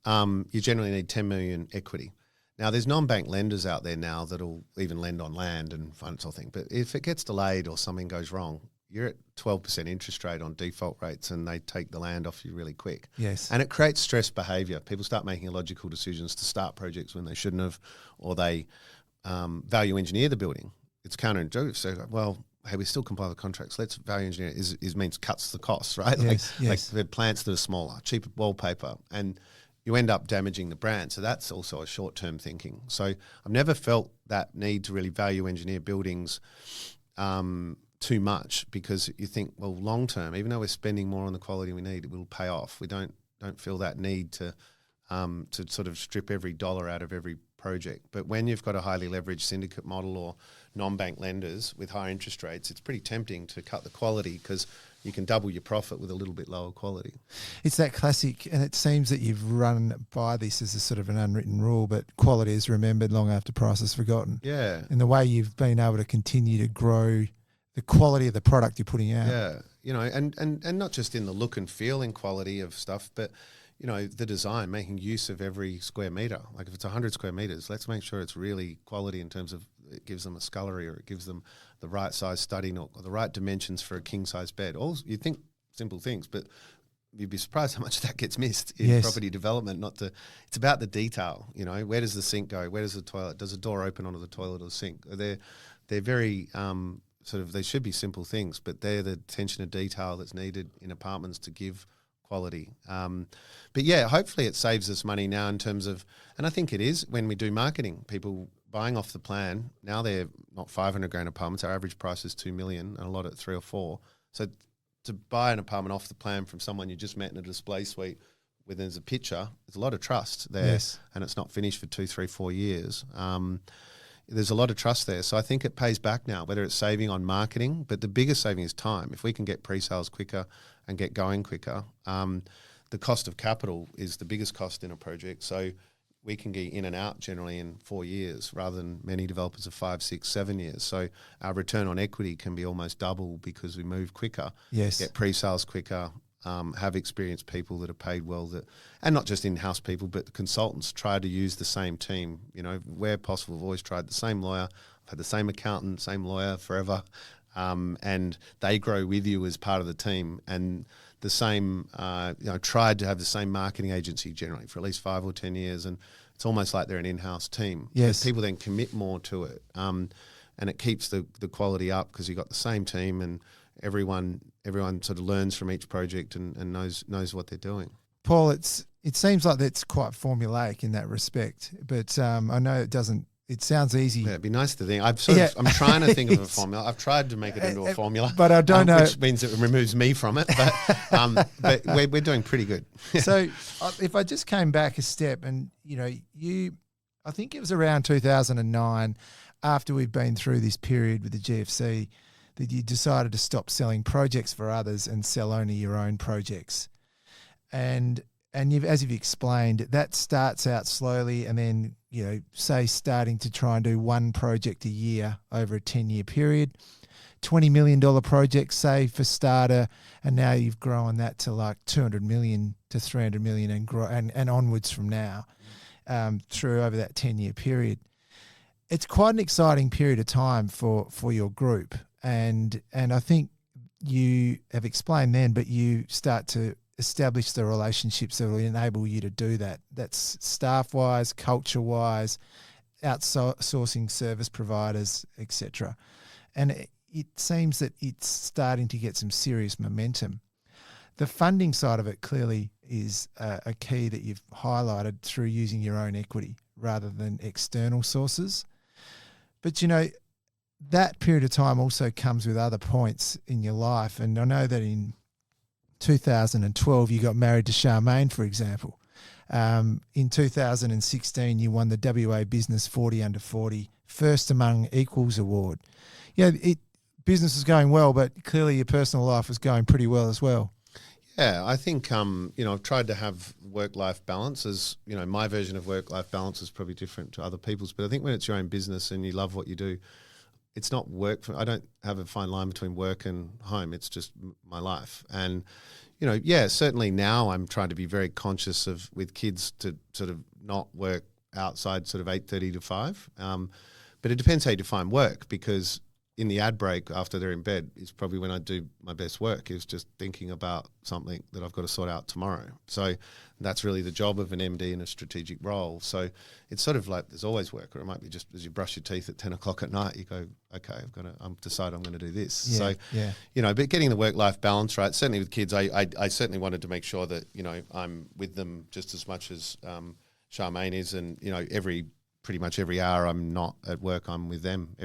you generally need 10 million equity. Now, there's non-bank lenders out there now that'll even lend on land and finance all thing. But if it gets delayed or something goes wrong, you're at 12% interest rate on default rates and they take the land off you really quick. Yes. And it creates stress behaviour. People start making illogical decisions to start projects when they shouldn't have, or they value engineer the building. It's counterintuitive. So, well, hey, we still comply with contracts. Let's value engineer is means cuts the costs, right? Yes, like the plants that are smaller, cheaper wallpaper, and you end up damaging the brand. So that's also a short-term thinking. So I've never felt that need to really value engineer buildings too much, because you think, well, long-term, even though we're spending more on the quality we need, it will pay off. We don't feel that need to sort of strip every dollar out of every project. But when you've got a highly leveraged syndicate model or non-bank lenders with high interest rates, it's pretty tempting to cut the quality because you can double your profit with a little bit lower quality. It's that classic, and it seems that you've run by this as a sort of an unwritten rule, but quality is remembered long after price is forgotten. Yeah. And the way you've been able to continue to grow the quality of the product you're putting out. Yeah, and not just in the look and feel and quality of stuff, but the design, making use of every square metre. Like if it's 100 square metres, let's make sure it's really quality in terms of it gives them a scullery or it gives them the right size study nook or the right dimensions for a king-size bed. All you'd think simple things, but you'd be surprised how much that gets missed in property development. It's about the detail. Where does the sink go? Where does the toilet? Does a door open onto the toilet or the sink? They're very they should be simple things, but they're the attention to detail that's needed in apartments to give quality. But yeah, hopefully it saves us money now in terms of, and I think it is when we do marketing, people buying off the plan, now they're not 500 grand apartments, our average price is 2 million and a lot at 3 or 4. So to buy an apartment off the plan from someone you just met in a display suite where there's a picture, there's a lot of trust there, and it's not finished for 2, 3, 4 years. There's a lot of trust there. So I think it pays back now, whether it's saving on marketing, but the biggest saving is time. If we can get pre-sales quicker and get going quicker, the cost of capital is the biggest cost in a project. So we can get in and out generally in 4 years rather than many developers of 5, 6, 7 years. So our return on equity can be almost double because we move quicker, get pre-sales quicker, have experienced people that are paid well, and not just in-house people, but the consultants try to use the same team. Where possible, we've always tried the same lawyer. I've had the same accountant, same lawyer forever, and they grow with you as part of the team. And the same, tried to have the same marketing agency generally for at least 5 or 10 years, and it's almost like they're an in-house team. Yes, but people then commit more to it, and it keeps the quality up because you've got the same team and everyone sort of learns from each project and knows what they're doing. Paul, it seems like that's quite formulaic in that respect, but I know it doesn't. It sounds easy. Yeah, it'd be nice to think. I'm trying to think of a formula. I've tried to make it into a formula, but I don't know, which means it removes me from it. But we're doing pretty good. So if I just came back a step, and I think it was around 2009, after we've been through this period with the GFC, that you decided to stop selling projects for others and sell only your own projects. And as you've explained, that starts out slowly and then, say starting to try and do one project a year over a 10-year period, $20 million projects, say, for starter, and now you've grown that to like 200 million to 300 million and onwards from now through over that 10-year period. It's quite an exciting period of time for your group. And I think you have explained then, but you start to establish the relationships that will enable you to do that. That's staff-wise, culture-wise, outsourcing service providers, etc. And it seems that it's starting to get some serious momentum. The funding side of it clearly is a key that you've highlighted through using your own equity rather than external sources. But, that period of time also comes with other points in your life. And I know that in 2012, you got married to Charmaine, for example. In 2016, you won the WA Business 40 Under 40 First Among Equals Award. Business was going well, but clearly your personal life was going pretty well as well. Yeah, I think, I've tried to have work-life balance. As, my version of work-life balance is probably different to other people's, but I think when it's your own business and you love what you do, it's not work. I don't have a fine line between work and home. It's just my life. And, certainly now I'm trying to be very conscious of with kids to sort of not work outside sort of 8:30 to 5. But it depends how you define work, because in the ad break after they're in bed is probably when I do my best work, is just thinking about something that I've got to sort out tomorrow. So that's really the job of an MD in a strategic role. So it's sort of like there's always work, or it might be just as you brush your teeth at 10 o'clock at night, you go, okay, I'm decided I'm going to do this. But getting the work-life balance right, certainly with kids, I certainly wanted to make sure that, I'm with them just as much as Charmaine is. And, pretty much every hour I'm not at work, I'm with them.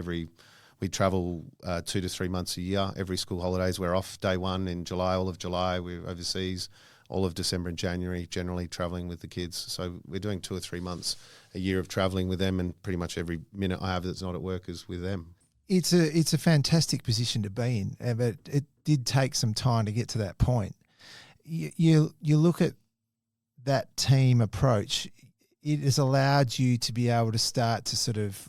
We travel 2 to 3 months a year. Every school holidays, we're off day one in July, all of July. We're overseas, all of December and January, generally traveling with the kids. So we're doing 2 or 3 months a year of traveling with them, and pretty much every minute I have that's not at work is with them. It's a fantastic position to be in, but it did take some time to get to that point. You look at that team approach, it has allowed you to be able to start to sort of,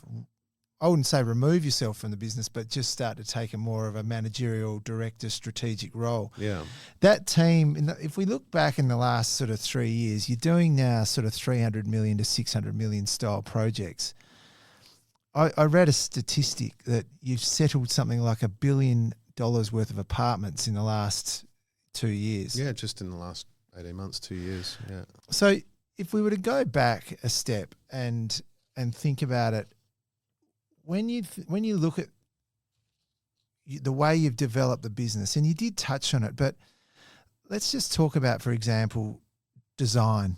I wouldn't say remove yourself from the business, but just start to take a more of a managerial director strategic role. Yeah. That team, if we look back in the last sort of 3 years, you're doing now sort of 300 million to 600 million style projects. I read a statistic that you've settled something like $1 billion worth of apartments in the last 2 years. Yeah, just in the last 18 months, 2 years. Yeah. So if we were to go back a step and think about it, when you look at the way you've developed the business, and you did touch on it, but let's just talk about, for example, design.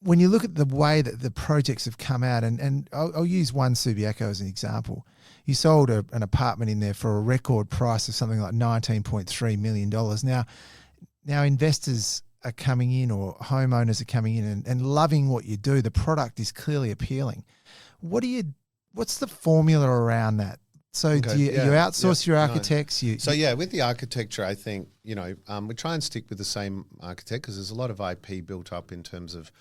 When you look at the way that the projects have come out, and I'll use One Subiaco as an example. You sold an apartment in there for a record price of something like $19.3 million. Now investors are coming in, or homeowners are coming in and loving what you do. The product is clearly appealing. What's the formula around that? So Okay, you outsource your architects? No. With the architecture, I think, we try and stick with the same architect, because there's a lot of IP built up in terms of,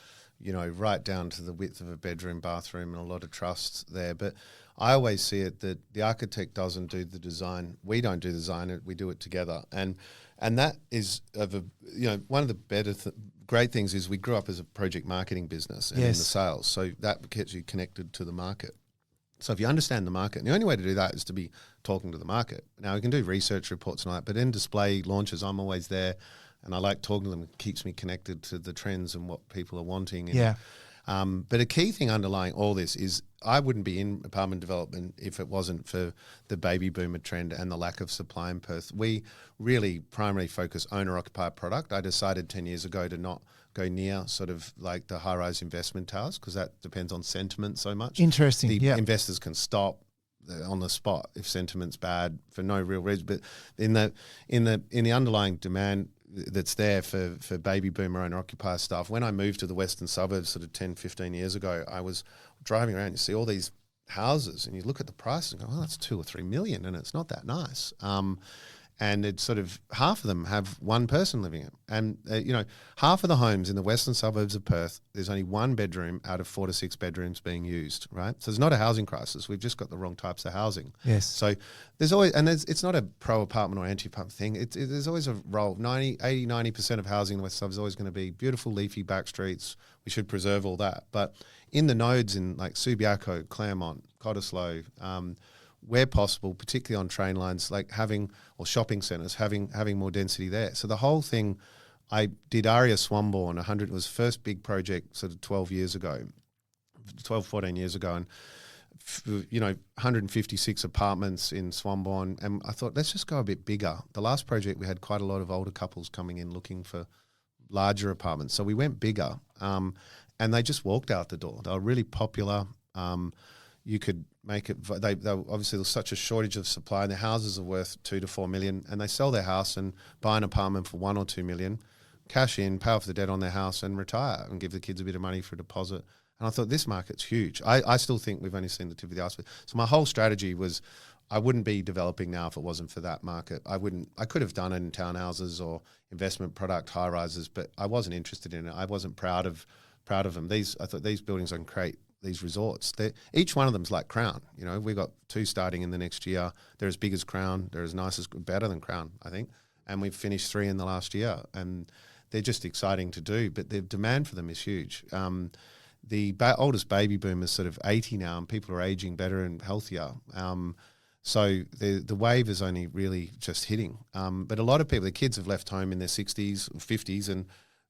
right down to the width of a bedroom, bathroom, and a lot of trust there. But I always see it that the architect doesn't do the design. We don't do the design, we do it together. And that is one of the great things is we grew up as a project marketing business and in the sales. So that gets you connected to the market. So if you understand the market, and the only way to do that is to be talking to the market. Now, we can do research reports and all that, but in display launches, I'm always there, and I like talking to them. It keeps me connected to the trends and what people are wanting. And, but a key thing underlying all this is I wouldn't be in apartment development if it wasn't for the baby boomer trend and the lack of supply in Perth. We really primarily focus owner-occupied product. I decided 10 years ago to not go near sort of like the high-rise investment towers, because that depends on sentiment so much. Interesting. The investors can stop on the spot if sentiment's bad for no real reason. But in the underlying demand that's there for baby boomer owner occupier stuff, when I moved to the western suburbs sort of 10, 15 years ago, I was driving around, you see all these houses and you look at the price and go, oh, that's 2 or 3 million, and it's not that nice. And it's sort of half of them have one person living in it. And, half of the homes in the western suburbs of Perth, there's only 1 bedroom out of 4 to 6 bedrooms being used, right? So it's not a housing crisis. We've just got the wrong types of housing. Yes. So there's always, and it's not a pro-apartment or anti-apartment thing. There's always a role. 90% of housing in the west suburbs is always going to be beautiful, leafy back streets. We should preserve all that. But in the nodes in like Subiaco, Claremont, Cottesloe, where possible, particularly on train lines, like or shopping centres, having more density there. So the whole thing, I did Aria Swanbourne, it was the first big project sort of 14 years ago, and 156 apartments in Swanbourne, and I thought, let's just go a bit bigger. The last project, we had quite a lot of older couples coming in looking for larger apartments, so we went bigger, and they just walked out the door. They were really popular. You could make it. They obviously there's such a shortage of supply, and their houses are worth 2 to 4 million, and they sell their house and buy an apartment for 1 or 2 million, cash in, pay off the debt on their house, and retire, and give the kids a bit of money for a deposit. And I thought, this market's huge. I still think we've only seen the tip of the iceberg. So my whole strategy was, I wouldn't be developing now if it wasn't for that market. I could have done it in townhouses or investment product, high rises, but I wasn't interested in it. I wasn't proud of them. I thought these buildings I can create these resorts. Each one of them's like Crown. You know, we got 2 starting in the next year. They're as big as Crown. They're as nice as, better than Crown, I think. And we've finished 3 in the last year, and they're just exciting to do. But the demand for them is huge. The oldest baby boom is sort of 80 now, and people are aging better and healthier. So the wave is only really just hitting. But a lot of people, the kids have left home in their 60s or 50s, and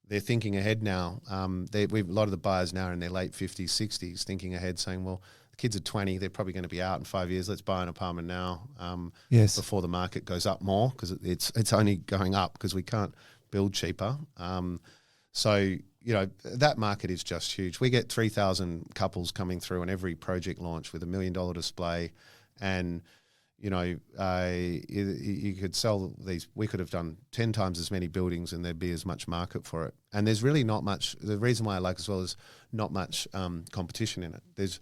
they're thinking ahead now. A lot of the buyers now are in their late 50s, 60s, thinking ahead, saying, well, the kids are 20, they're probably going to be out in 5 years. Let's buy an apartment now before the market goes up more, because it's only going up because we can't build cheaper. So, you know, that market is just huge. We get 3,000 couples coming through on every project launch with $1 million display, and you know, you could sell these. We could have done 10 times as many buildings, and there'd be as much market for it. And there's really not much. The reason why I like as well is not much competition in it.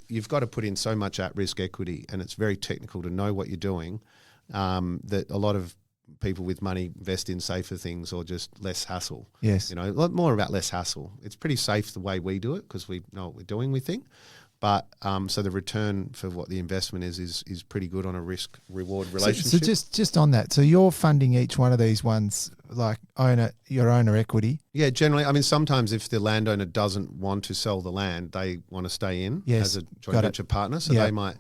You've got to put in so much at-risk equity, and it's very technical to know what you're doing. That a lot of people with money invest in safer things or just less hassle. Yes, you know, a lot more about less hassle. It's pretty safe the way we do it because we know what we're doing. We think. But so the return for what the investment is pretty good on a risk-reward relationship. So just on that, so you're funding each one of these ones like your owner equity? Yeah, generally. I mean, sometimes if the landowner doesn't want to sell the land, they want to stay in as a joint venture partner. So they might.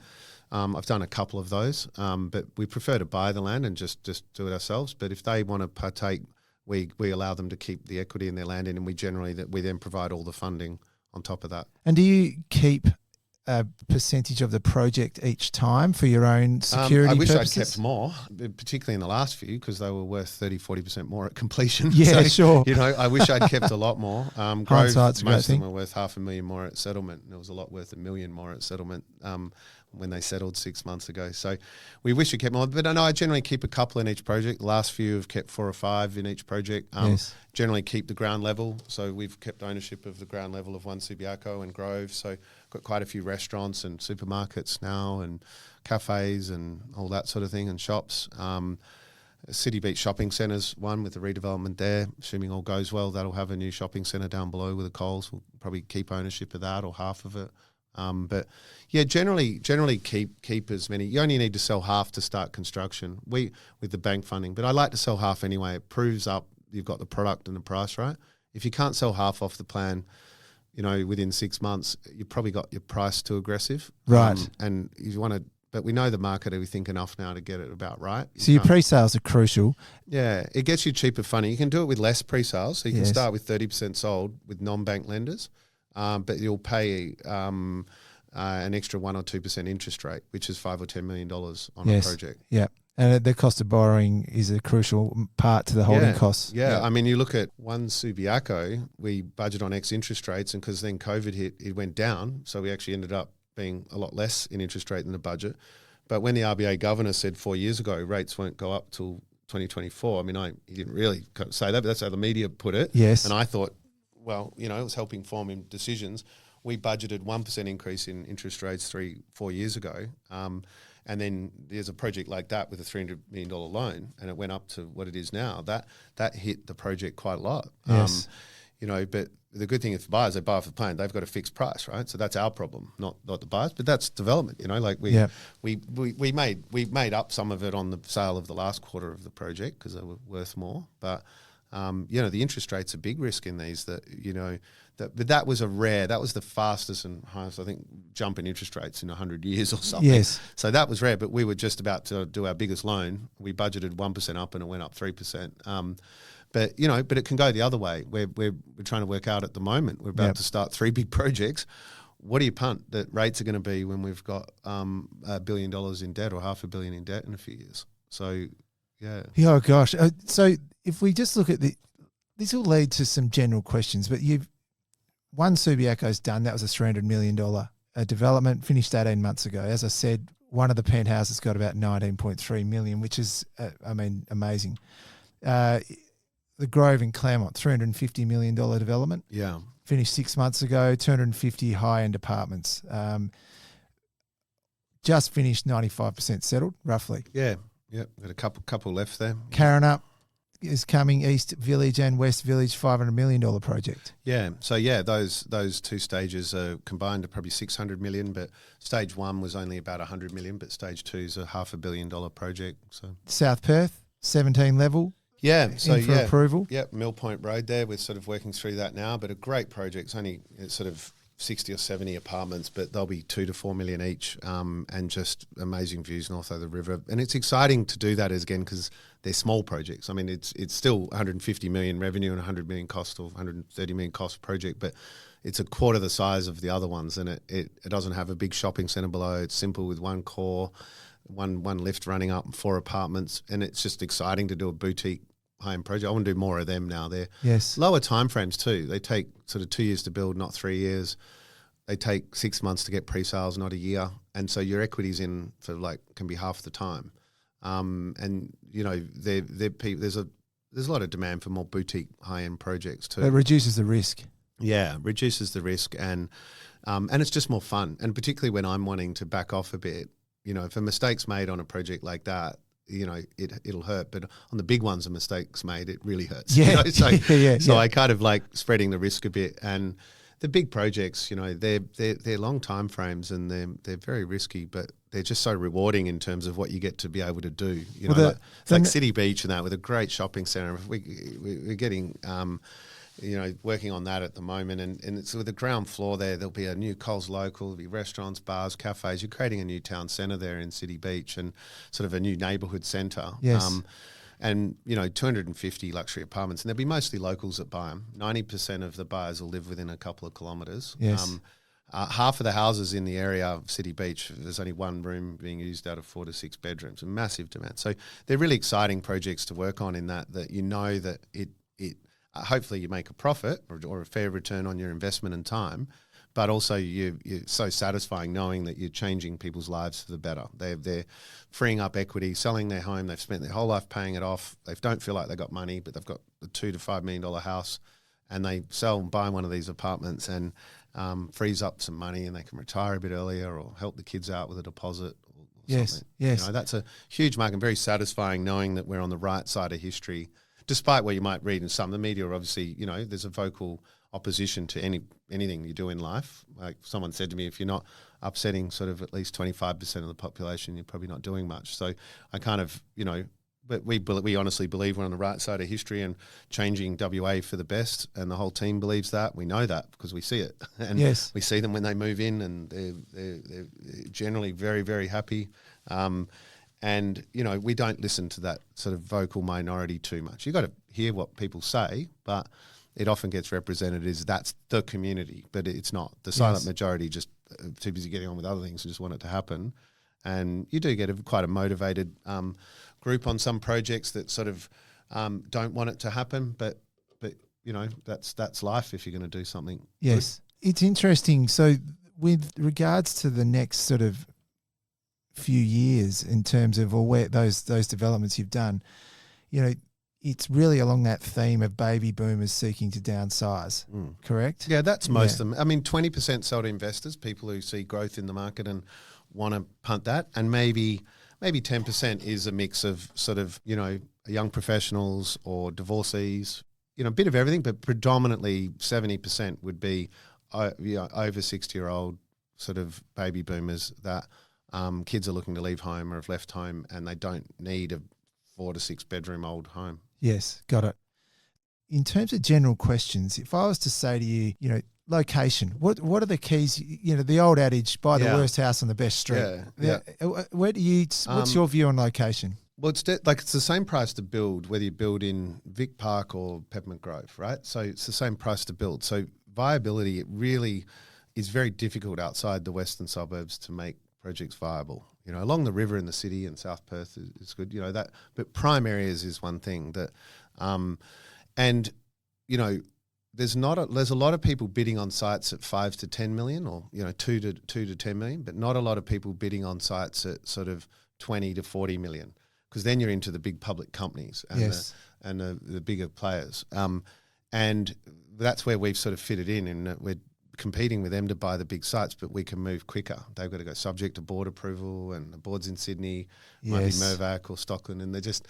I've done a couple of those, but we prefer to buy the land and just do it ourselves. But if they want to partake, we allow them to keep the equity in their land, and we then provide all the funding on top of that. And do you keep a percentage of the project each time for your own security I wish purposes? I'd kept more, particularly in the last few, because they were worth 30-40% more at completion. Yeah, so, sure. You know, I wish I'd kept a lot more. Grove, Hindsight's a great most of thing. them were worth $500,000 more at settlement, and it was a lot worth $1 million more at settlement when they settled 6 months ago. So we wish we kept more, but I know I generally keep a couple in each project. The last few have kept 4 or 5 in each project. Generally keep the ground level. So we've kept ownership of the ground level of One Subiaco and Grove. So got quite a few restaurants and supermarkets now and cafes and all that sort of thing, and shops. City Beach Shopping Centre's one with the redevelopment there. Assuming all goes well, that'll have a new shopping centre down below with the Coles. We'll probably keep ownership of that or half of it. But yeah, generally keep as many. You only need to sell half to start construction. With the bank funding, but I like to sell half anyway. It proves up you've got the product and the price right. If you can't sell half off the plan, you know, within 6 months, you probably got your price too aggressive, right? And you want to. But we know the market, we think enough now to get it about right. So your pre-sales are crucial. Yeah, it gets you cheaper funding. You can do it with less pre-sales. So you can start with 30% sold with non-bank lenders, but you'll pay an extra 1 or 2% interest rate, which is $5 or $10 million on a project. Yeah. And the cost of borrowing is a crucial part to the holding costs. Yeah, I mean, you look at One Subiaco, we budget on X interest rates, and because then COVID hit, it went down. So we actually ended up being a lot less in interest rate than the budget. But when the RBA governor said 4 years ago rates won't go up till 2024, I mean, he didn't really say that, but that's how the media put it. Yes. And I thought, well, you know, it was helping form him decisions. We budgeted 1% increase in interest rates 3-4 years ago. And then there's a project like that with a $300 million loan, and it went up to what it is now. That hit the project quite a lot. Yes. You know, but the good thing is for buyers, they buy off the plan. They've got a fixed price, right? So that's our problem, not the buyers. But that's development. You know, like we made up some of it on the sale of the last quarter of the project because they were worth more. But you know, the interest rate's a big risk in these. But that was the fastest and highest, I think, jump in interest rates in 100 years or something. Yes. So that was rare, but we were just about to do our biggest loan. We budgeted 1% up and it went up 3%. But you know, but it can go the other way. We're trying to work out at the moment. We're about to start 3 big projects. What do you punt that rates are going to be when we've got $1 billion in debt or $500 million in debt in a few years? So, yeah. Oh gosh. So if we just look at this will lead to some general questions. But One Subiaco's done. That was a $300 million development, finished 18 months ago. As I said, one of the penthouses got about 19.3 million, which is, amazing. The Grove in Claremont, $350 million development. Yeah. Finished 6 months ago, 250 high-end apartments. Just finished 95% settled, roughly. Yeah. Got a couple left there. Karrinyup, is coming, East Village and West Village, $500 million project. Yeah. So those two stages are combined to probably 600 million, but stage one was only about 100 million, but stage two is a $500 million project. So South Perth, 17 level. Yeah. So in for approval. Yeah. Mill Point Road there. We're sort of working through that now, but a great project. It's sort of 60 or 70 apartments, but they'll be 2 to 4 million each, and just amazing views north of the river. And it's exciting to do that again because they're small projects. I mean, it's still 150 million revenue and 100 million cost or 130 million cost project, but it's a quarter the size of the other ones, and it doesn't have a big shopping centre below. It's simple with one core, one lift running up, and 4 apartments, and it's just exciting to do a boutique high-end project. I want to do more of them now. They're lower timeframes too. They take sort of 2 years to build, not 3 years. They take 6 months to get pre-sales, not a year. And so your equity's in for can be half the time. And you know, there's a lot of demand for more boutique high-end projects too. It reduces the risk. Yeah, reduces the risk, and it's just more fun. And particularly when I'm wanting to back off a bit, you know, if a mistake's made on a project like that, you know, it'll hurt, but on the big ones, the mistakes made, it really hurts. Yeah. You know? So Yeah. I kind of like spreading the risk a bit. And the big projects, you know, they're long time frames, and they're very risky, but they're just so rewarding in terms of what you get to be able to do. You know, like City Beach and that, with a great shopping centre. We're getting. You know, working on that at the moment, and it's with the ground floor there. There'll be a new Coles Local, there'll be restaurants, bars, cafes. You're creating a new town centre there in City Beach, and sort of a new neighbourhood centre. Yes. And you know, 250 luxury apartments, and there'll be mostly locals that buy them. 90% of the buyers will live within a couple of kilometres. Yes. Half of the houses in the area of City Beach, there's only one room being used out of 4 to 6 bedrooms. A massive demand. So they're really exciting projects to work on. In that you know that it. Hopefully you make a profit or a fair return on your investment and time, but also you're so satisfying knowing that you're changing people's lives for the better. They're freeing up equity, selling their home. They've spent their whole life paying it off. They don't feel like they've got money, but they've got a $2 to $5 million house, and they sell and buy one of these apartments, and frees up some money, and they can retire a bit earlier or help the kids out with a deposit. Or yes, something. yes. You know, that's a huge mark, and very satisfying knowing that we're on the right side of history. Despite what you might read in some of the media, obviously, you know, there's a vocal opposition to anything you do in life. Like someone said to me, if you're not upsetting sort of at least 25% of the population, you're probably not doing much. So I kind of, you know, but we honestly believe we're on the right side of history and changing WA for the best, and the whole team believes that. We know that because we see it, and yes. we see them when they move in, and they're generally very, very happy. And, you know, we don't listen to that sort of vocal minority too much. You've got to hear what people say, but it often gets represented as that's the community, but it's not. The silent majority just too busy getting on with other things and just want it to happen. And you do get quite a motivated group on some projects that sort of don't want it to happen, but you know, that's life if you're going to do something. Yes. Good. It's interesting. So with regards to the next sort of few years in terms of where those developments you've done, you know, it's really along that theme of baby boomers seeking to downsize, correct? Yeah, that's most of them. I mean, 20% sell to investors, people who see growth in the market and want to punt that, and maybe 10% is a mix of sort of, you know, young professionals or divorcees, you know, a bit of everything, but predominantly 70% would be you know, over 60-year-old sort of baby boomers that kids are looking to leave home or have left home, and they don't need a 4 to 6 bedroom old home. Yes, got it. In terms of general questions, if I was to say to you, you know, location, what are the keys? You know, the old adage, buy the worst house on the best street. Yeah. Where do you? What's your view on location? Well, it's the same price to build, whether you build in Vic Park or Peppermint Grove, right? So it's the same price to build. So viability, it really is very difficult outside the western suburbs to make projects viable. You know, along the river in the city and South Perth is good. You know that, but prime areas is one thing that, and you know, there's a lot of people bidding on sites at 5 to 10 million, or you know, 2 to 10 million, but not a lot of people bidding on sites at sort of 20 to 40 million, because then you're into the big public companies and the bigger players, and that's where we've sort of fitted in, and we're competing with them to buy the big sites, but we can move quicker. They've got to go subject to board approval, and the boards in Sydney might be Mirvac or Stockland, and they're just,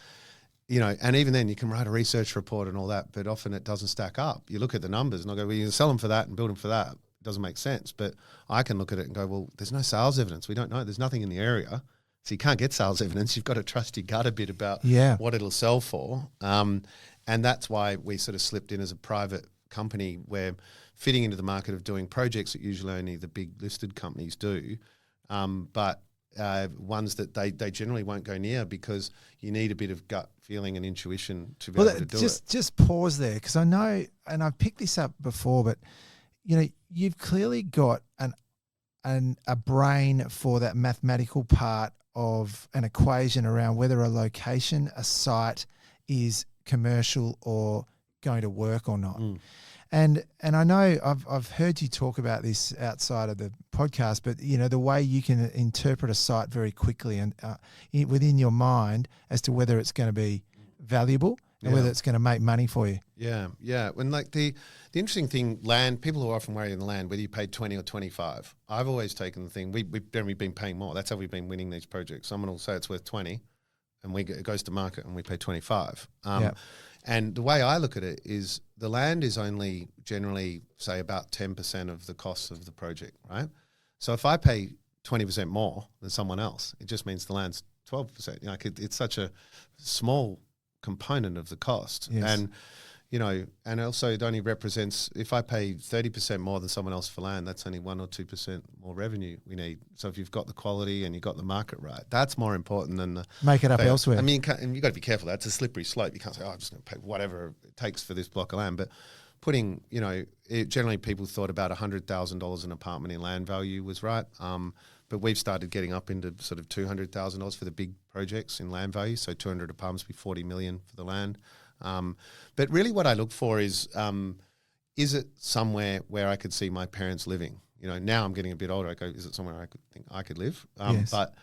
and even then you can write a research report and all that, but often it doesn't stack up. You look at the numbers and I go, well, you can sell them for that and build them for that. It doesn't make sense. But I can look at it and go, well, there's no sales evidence. We don't know. There's nothing in the area. So you can't get sales evidence. You've got to trust your gut a bit about what it'll sell for. And that's why we sort of slipped in as a private company where fitting into the market of doing projects that usually only the big listed companies do, but ones that they generally won't go near because you need a bit of gut feeling and intuition to be able to do it. Just pause there, because I know, and I've picked this up before, but you've clearly got a brain for that mathematical part of an equation around whether a location, a site is commercial or going to work or not. And I know I've heard you talk about this outside of the podcast, but the way you can interpret a site very quickly and within your mind as to whether it's going to be valuable and whether it's going to make money for you. Yeah. When the interesting thing, land, people who are often worried in the land, whether you pay 20 or 25. I've always taken the thing, we've generally been paying more. That's how we've been winning these projects. Someone will say it's worth 20 and it goes to market and we pay 25. And the way I look at it is the land is only generally, say, about 10% of the cost of the project, right? So if I pay 20% more than someone else, it just means the land's 12%. It's such a small component of the cost. Yes. And also it only represents, if I pay 30% more than someone else for land, that's only 1 or 2% more revenue we need. So if you've got the quality and you've got the market right, that's more important than the make it up elsewhere. I mean, and you've got to be careful. That's a slippery slope. You can't say, I'm just going to pay whatever it takes for this block of land. But putting, generally people thought about $100,000 an apartment in land value was right. But we've started getting up into sort of $200,000 for the big projects in land value. So 200 apartments be 40 million for the land. But really what I look for is it somewhere where I could see my parents living? Now I'm getting a bit older. I go, is it somewhere I could think I could live? Yes. But,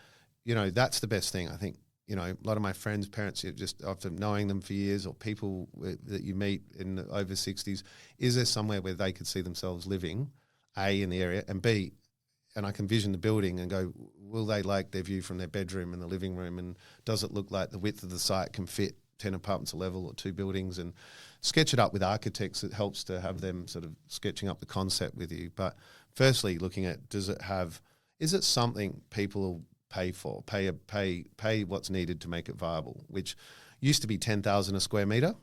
that's the best thing. I think, a lot of my friends' parents, just after knowing them for years, or people that you meet in the over 60s, is there somewhere where they could see themselves living, A, in the area, and B, and I can vision the building and go, will they like their view from their bedroom and the living room, and does it look like the width of the site can fit 10 apartments a level or 2 buildings, and sketch it up with architects. It helps to have them sort of sketching up the concept with you. But firstly, looking at, is it something people will pay for, pay what's needed to make it viable, which used to be 10,000 a square metre.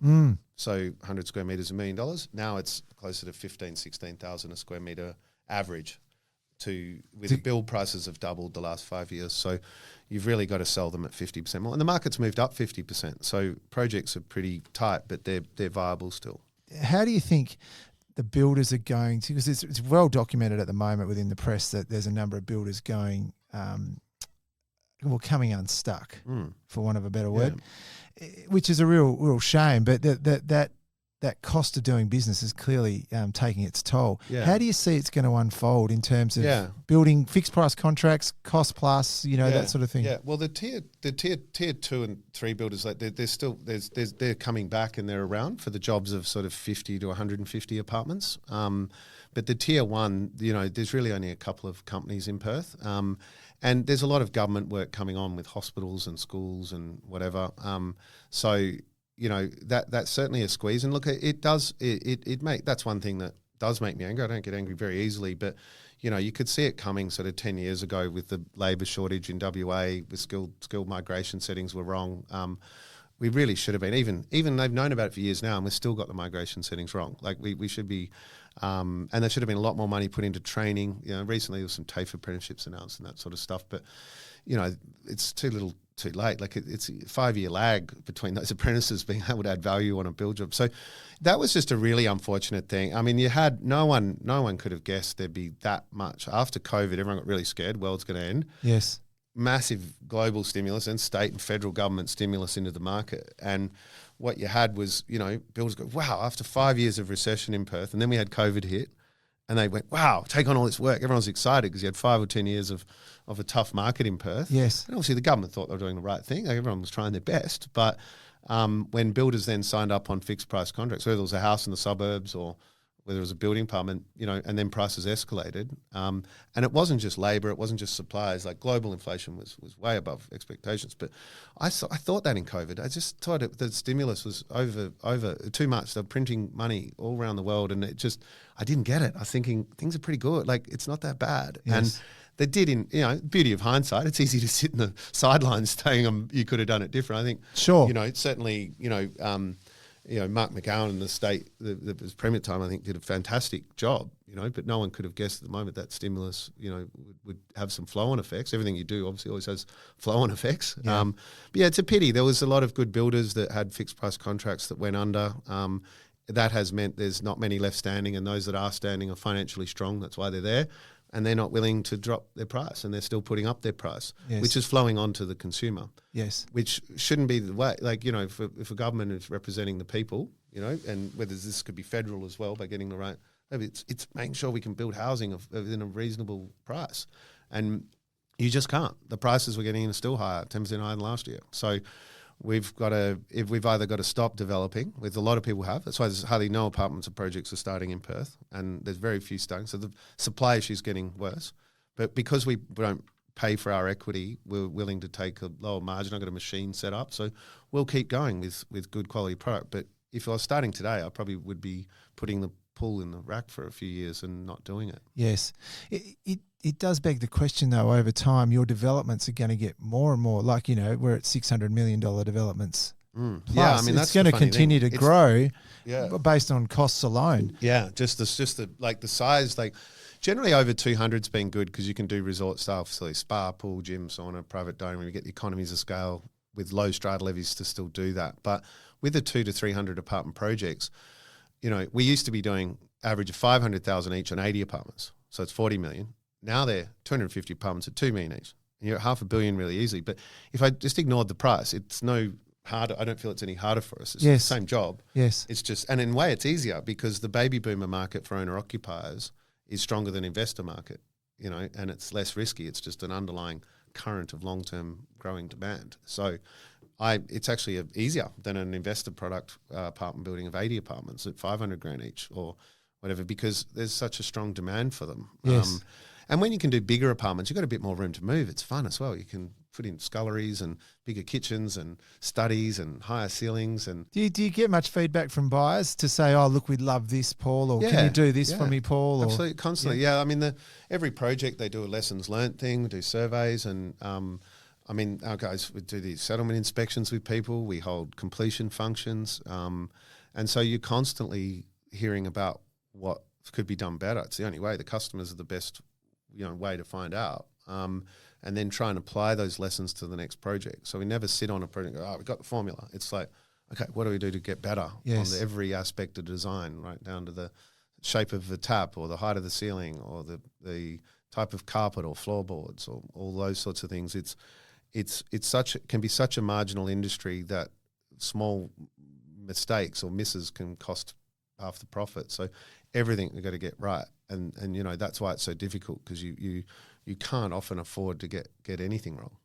So 100 square metres, $1 million. Now it's closer to 15,000, 16,000 a square metre average. With build prices have doubled the last 5 years. So you've really got to sell them at 50% more. And the market's moved up 50%. So projects are pretty tight, but they're viable still. How do you think the builders are going to, because it's well documented at the moment within the press that there's a number of builders going, coming unstuck, for want of a better word, which is a real shame. But that cost of doing business is clearly taking its toll. Yeah. How do you see it's going to unfold in terms of building fixed price contracts, cost plus, that sort of thing? Yeah. Well, the tier 2 and 3 builders, like they're coming back and they're around for the jobs of sort of 50 to 150 apartments. But the tier 1, there's really only a couple of companies in Perth. And there's a lot of government work coming on with hospitals and schools and whatever. That's certainly a squeeze. And look, that's one thing that does make me angry. I don't get angry very easily, but you could see it coming sort of 10 years ago with the labour shortage in WA, with skilled migration settings were wrong. We really should have been, even they've known about it for years now, and we've still got the migration settings wrong. Like we should be, and there should have been a lot more money put into training. Recently there was some TAFE apprenticeships announced and that sort of stuff, but it's too little too late. Like it's a 5-year lag between those apprentices being able to add value on a build job. So that was just a really unfortunate thing. I mean, you had no one could have guessed there'd be that much. After COVID, everyone got really scared. World's going to end. Yes. Massive global stimulus and state and federal government stimulus into the market. And what you had was, builders go, wow, after 5 years of recession in Perth, and then we had COVID hit, and they went, wow, take on all this work. Everyone was excited because you had 5 or 10 years of a tough market in Perth. Yes. And obviously the government thought they were doing the right thing. Everyone was trying their best. But when builders then signed up on fixed price contracts, whether it was a house in the suburbs or where there was a building department, and then prices escalated. And it wasn't just labour, it wasn't just supplies. Like global inflation was way above expectations. But I thought that in COVID. I just thought the stimulus was over too much. They're printing money all around the world, and I didn't get it. I was thinking things are pretty good. Like it's not that bad. Yes. And they did beauty of hindsight. It's easy to sit in the sidelines saying you could have done it different. I think, sure, certainly, Mark McGowan in the state that was Premier time, I think, did a fantastic job, but no one could have guessed at the moment that stimulus, would have some flow-on effects. Everything you do obviously always has flow-on effects. Yeah. But yeah, it's a pity. There was a lot of good builders that had fixed price contracts that went under. That has meant there's not many left standing, and those that are standing are financially strong. That's why they're there. And they're not willing to drop their price, and they're still putting up their price, yes, which is flowing on to the consumer. Yes. Which shouldn't be the way. Like, if a government is representing the people, and whether this could be federal as well by getting the right, it's making sure we can build housing within a reasonable price. And you just can't. The prices we're getting in are still higher, 10% higher than last year. So we've either got to stop developing, with a lot of people have. That's why there's hardly no apartments or projects are starting in Perth, and there's very few starting. So the supply issue is getting worse. But because we don't pay for our equity, we're willing to take a lower margin. I've got a machine set up, so we'll keep going with good quality product. But if I was starting today, I probably would be putting the pool in the rack for a few years and not doing it. Yes. It does beg the question, though, over time, your developments are going to get more and more, like, we're at $600 million developments. Plus, yeah, I mean, that's going to continue to grow based on costs alone. Yeah, just the size, like generally over 200's been good because you can do resort style facilities, spa, pool, gym, sauna, private dining room. You get the economies of scale with low strata levies to still do that. But with the 200 to 300 apartment projects, we used to be doing average of 500,000 each on 80 apartments. So it's 40 million. Now they're 250 apartments at 2 million each. And you're at $500 million really easily. But if I just ignored the price, it's no harder. I don't feel it's any harder for us. It's the same job. Yes. It's just, and in a way it's easier because the baby boomer market for owner occupiers is stronger than investor market, and it's less risky. It's just an underlying current of long-term growing demand. So it's actually easier than an investor product apartment building of 80 apartments at 500 grand each or whatever, because there's such a strong demand for them. Yes. And when you can do bigger apartments, you've got a bit more room to move. It's fun as well. You can put in sculleries and bigger kitchens and studies and higher ceilings. And do you get much feedback from buyers to say, "Oh, look, we'd love this, Paul," or "Can you do this for me, Paul?" Absolutely, constantly. Yeah, I mean, every project they do a lessons learnt thing, we do surveys, and our guys would do these settlement inspections with people. We hold completion functions, and so you're constantly hearing about what could be done better. It's the only way. The customers are the best way to find out, and then try and apply those lessons to the next project. So we never sit on a project and go, we've got the formula. It's like, okay, what do we do to get better on every aspect of design, right down to the shape of the tap or the height of the ceiling or the type of carpet or floorboards or all those sorts of things. It can be such a marginal industry that small mistakes or misses can cost half the profit. So everything we've got to get right. And that's why it's so difficult, because you can't often afford to get anything wrong.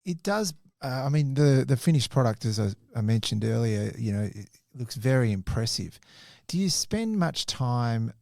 It does. The finished product, as I mentioned earlier, it looks very impressive. Do you spend much time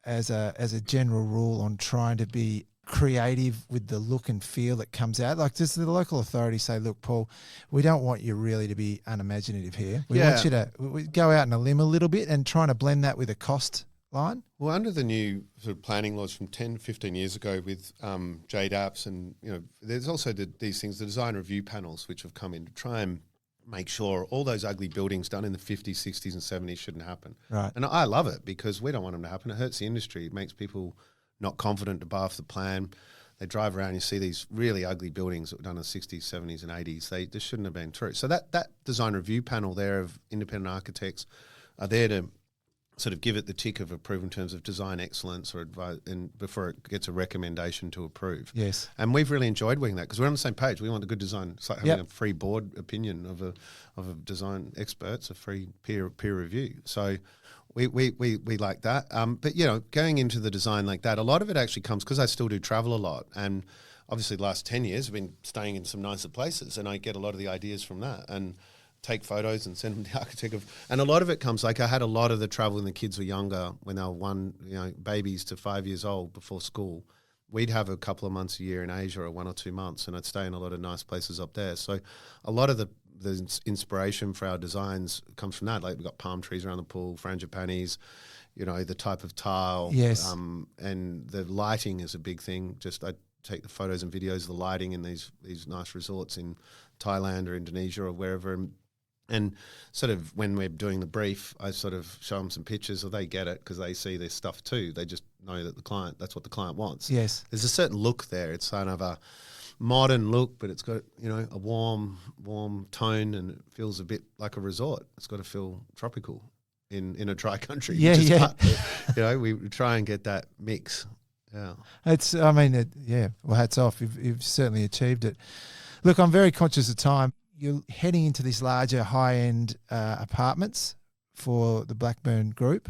as a general rule on trying to be creative with the look and feel that comes out? Like, does the local authority say, "Look, Paul, we don't want you really to be unimaginative here. We want you to go out on a limb a little bit and trying to blend that with a cost line"? Well, under the new sort of planning laws from 10, 15 years ago with JDAPs, and there's also these things, the design review panels, which have come in to try and make sure all those ugly buildings done in the 50s, 60s and 70s shouldn't happen. Right. And I love it because we don't want them to happen. It hurts the industry. It makes people not confident to buy off the plan. They drive around, you see these really ugly buildings that were done in the 60s, 70s and 80s. They just shouldn't have been true. So that design review panel there of independent architects are there to sort of give it the tick of approve in terms of design excellence or advice, and before it gets a recommendation to approve. Yes. And we've really enjoyed doing that because we're on the same page. We want a good design. It's like having a free board opinion of a design expert. It's a free peer review. So we like that. But going into the design like that, a lot of it actually comes because I still do travel a lot, and obviously the last 10 years I've been staying in some nicer places, and I get a lot of the ideas from that. And take photos and send them to the architect. And a lot of it comes, like I had a lot of the travel when the kids were younger, when they were babies to 5 years old before school. We'd have a couple of months a year in Asia or 1 or 2 months, and I'd stay in a lot of nice places up there. So a lot of the inspiration for our designs comes from that. Like we've got palm trees around the pool, frangipanis, the type of tile. Yes. And the lighting is a big thing. Just I take the photos and videos of the lighting in these nice resorts in Thailand or Indonesia or wherever. And sort of when we're doing the brief, I sort of show them some pictures, or they get it because they see this stuff too. They just know that that's what the client wants. Yes. There's a certain look there. It's kind of a modern look, but it's got, a warm tone, and it feels a bit like a resort. It's got to feel tropical in a dry country. Yeah, yeah. We try and get that mix. Yeah. Well, hats off. You've certainly achieved it. Look, I'm very conscious of time. You're heading into this larger high-end apartments for the Blackburne Group.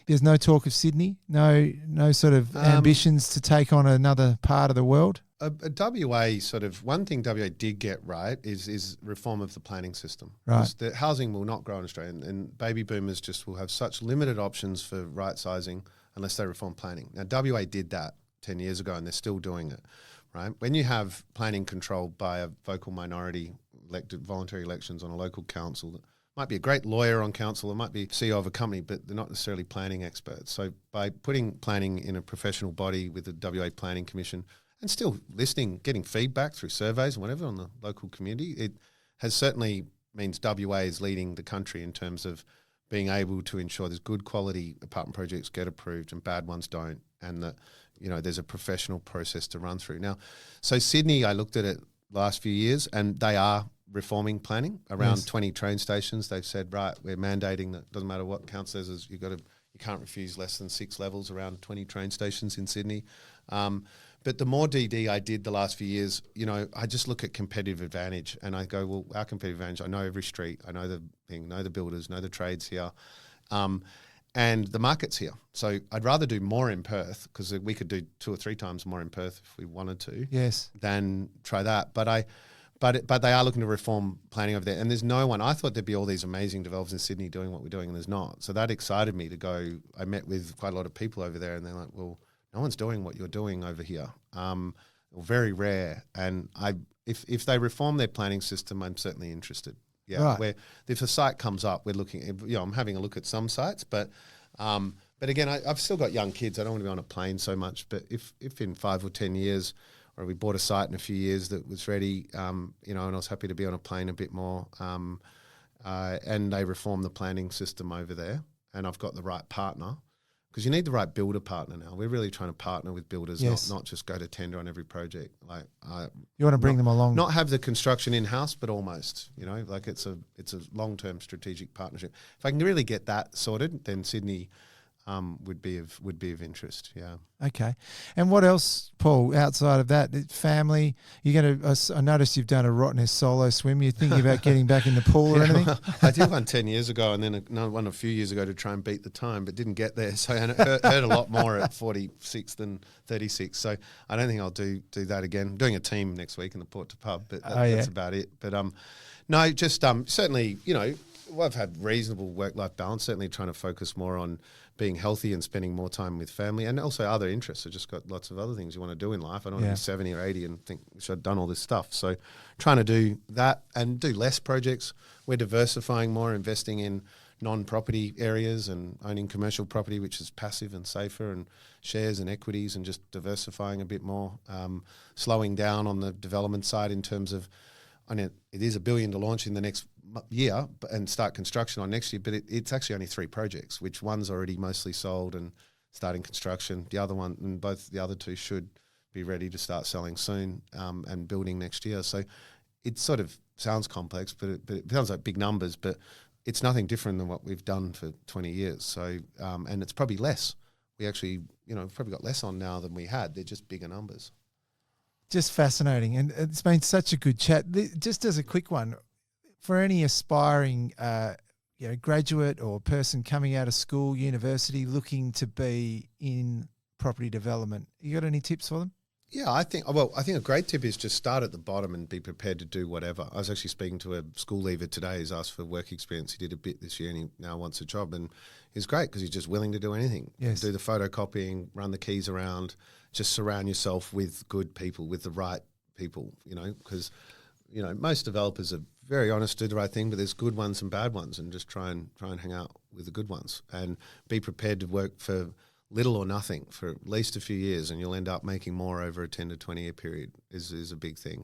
There's no talk of Sydney, no sort of ambitions to take on another part of the world? WA one thing WA did get right is reform of the planning system. Right. The housing will not grow in Australia, and baby boomers just will have such limited options for right-sizing unless they reform planning. Now, WA did that 10 years ago, and they're still doing it, right? When you have planning controlled by a vocal minority, elected voluntary elections on a local council, that might be a great lawyer on council, it might be CEO of a company, but they're not necessarily planning experts. So by putting planning in a professional body with the WA Planning Commission and still listening, getting feedback through surveys and whatever on the local community, it has certainly means WA is leading the country in terms of being able to ensure there's good quality apartment projects get approved and bad ones don't, and that there's a professional process to run through. Now, so Sydney, I looked at it last few years, and they are reforming planning around Yes. 20 train stations. They've said, right, we're mandating that doesn't matter what council says, you can't refuse less than 6 levels around 20 train stations in Sydney. But the more DD I did the last few years, I just look at competitive advantage, and I go, well, our competitive advantage, I know every street, I know the thing, know the builders, know the trades here, and the market's here. So I'd rather do more in Perth, because we could do 2 or 3 times more in Perth if we wanted to. Yes. Than try that. But they are looking to reform planning over there. And there's no one, I thought there'd be all these amazing developers in Sydney doing what we're doing, and there's not. So that excited me to go. I met with quite a lot of people over there, and they're like, well, no one's doing what you're doing over here. Very rare. And if they reform their planning system, I'm certainly interested. Yeah. Right. Where if a site comes up, we're looking, I'm having a look at some sites, but again, I've still got young kids. I don't want to be on a plane so much, but if in 5 or 10 years, or we bought a site in a few years that was ready, and I was happy to be on a plane a bit more, and they reform the planning system over there, and I've got the right partner, because you need the right builder partner now. We're really trying to partner with builders, Yes. not just go to tender on every project. You want to bring them along. Not have the construction in-house, but almost, like it's a long-term strategic partnership. If I can really get that sorted, then Sydney would be of interest. Yeah. Okay. And what else, Paul, outside of that? Family, I noticed you've done a Rottnest solo swim. You're thinking about getting back in the pool or anything? Well, I did one 10 years ago, and then another one a few years ago to try and beat the time, but didn't get there. So and it hurt a lot more at 46 than 36. So I don't think I'll do that again. I'm doing a team next week in the Port to Pub, but that's about it. But no, just certainly, I've had reasonable work-life balance, certainly trying to focus more on being healthy and spending more time with family, and also other interests. I've just got lots of other things you want to do in life. I don't want to be 70 or 80 and think I should have done all this stuff. So trying to do that and do less projects. We're diversifying more, investing in non-property areas and owning commercial property, which is passive and safer, and shares and equities, and just diversifying a bit more, slowing down on the development side in terms of, it is $1 billion to launch in the next year and start construction on next year, but it's actually only 3 projects, which one's already mostly sold and starting construction. The other one, and both the other 2 should be ready to start selling soon, and building next year. So it sort of sounds complex, but it sounds like big numbers, but it's nothing different than what we've done for 20 years. So, and it's probably less. We actually, we've probably got less on now than we had. They're just bigger numbers. Just fascinating. And it's been such a good chat. Just as a quick one, for any aspiring graduate or person coming out of school, university, looking to be in property development, you got any tips for them? Yeah, I think a great tip is just start at the bottom and be prepared to do whatever. I was actually speaking to a school leaver today who's asked for work experience. He did a bit this year and he now wants a job, and he's great because he's just willing to do anything. Yes. Do the photocopying, run the keys around, just surround yourself with good people, with the right people, because, most developers are very honest, do the right thing, but there's good ones and bad ones, and just try and hang out with the good ones and be prepared to work for little or nothing for at least a few years, and you'll end up making more over a 10 to 20 year period is a big thing.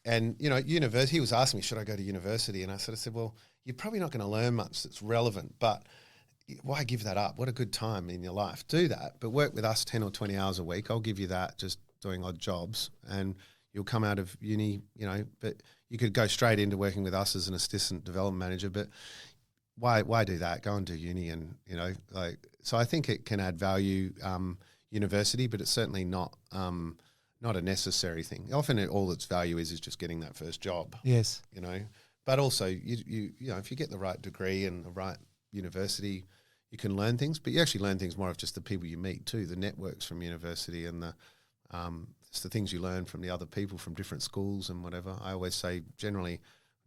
And university, he was asking me, should I go to university? And I sort of said, well, you're probably not going to learn much that's relevant, but why give that up? What a good time in your life. Do that, but work with us 10 or 20 hours a week. I'll give you that, just doing odd jobs, and you'll come out of uni, but you could go straight into working with us as an assistant development manager, but why do that? Go and do uni, and so I think it can add value, university, but it's certainly not a necessary thing. Often all its value is just getting that first job. Yes. But also you if you get the right degree and the right university, you can learn things, but you actually learn things more of just the people you meet too, the networks from university and it's the things you learn from the other people from different schools and whatever. I always say generally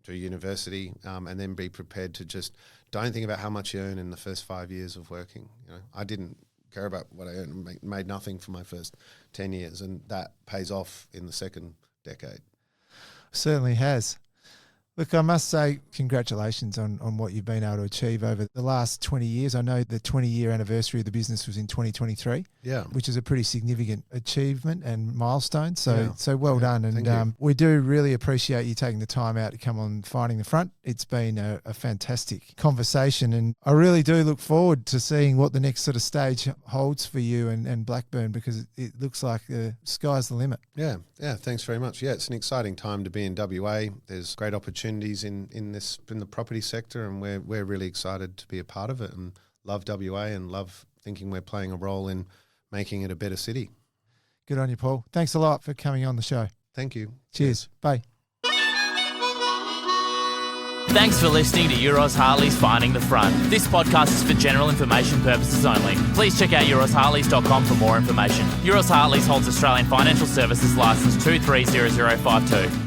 do university and then be prepared to just don't think about how much you earn in the first 5 years of working. I didn't care about what I earned, made nothing for my first 10 years, and that pays off in the second decade. Certainly has. Look, I must say congratulations on what you've been able to achieve over the last 20 years. I know the 20-year anniversary of the business was in 2023, which is a pretty significant achievement and milestone. So well done. And we do really appreciate you taking the time out to come on Finding the Front. It's been a fantastic conversation, and I really do look forward to seeing what the next sort of stage holds for you and Blackburne, because it looks like the sky's the limit. Yeah, thanks very much. Yeah, it's an exciting time to be in WA. There's great opportunities in the property sector, and we're really excited to be a part of it and love WA and love thinking we're playing a role in making it a better city. Good on you, Paul. Thanks a lot for coming on the show. Thank you. Cheers. Bye. Thanks for listening to Euros Harley's Finding the Front. This podcast is for general information purposes only. Please check out eurosharleys.com for more information. Euros Harleys holds Australian Financial Services Licence 230052.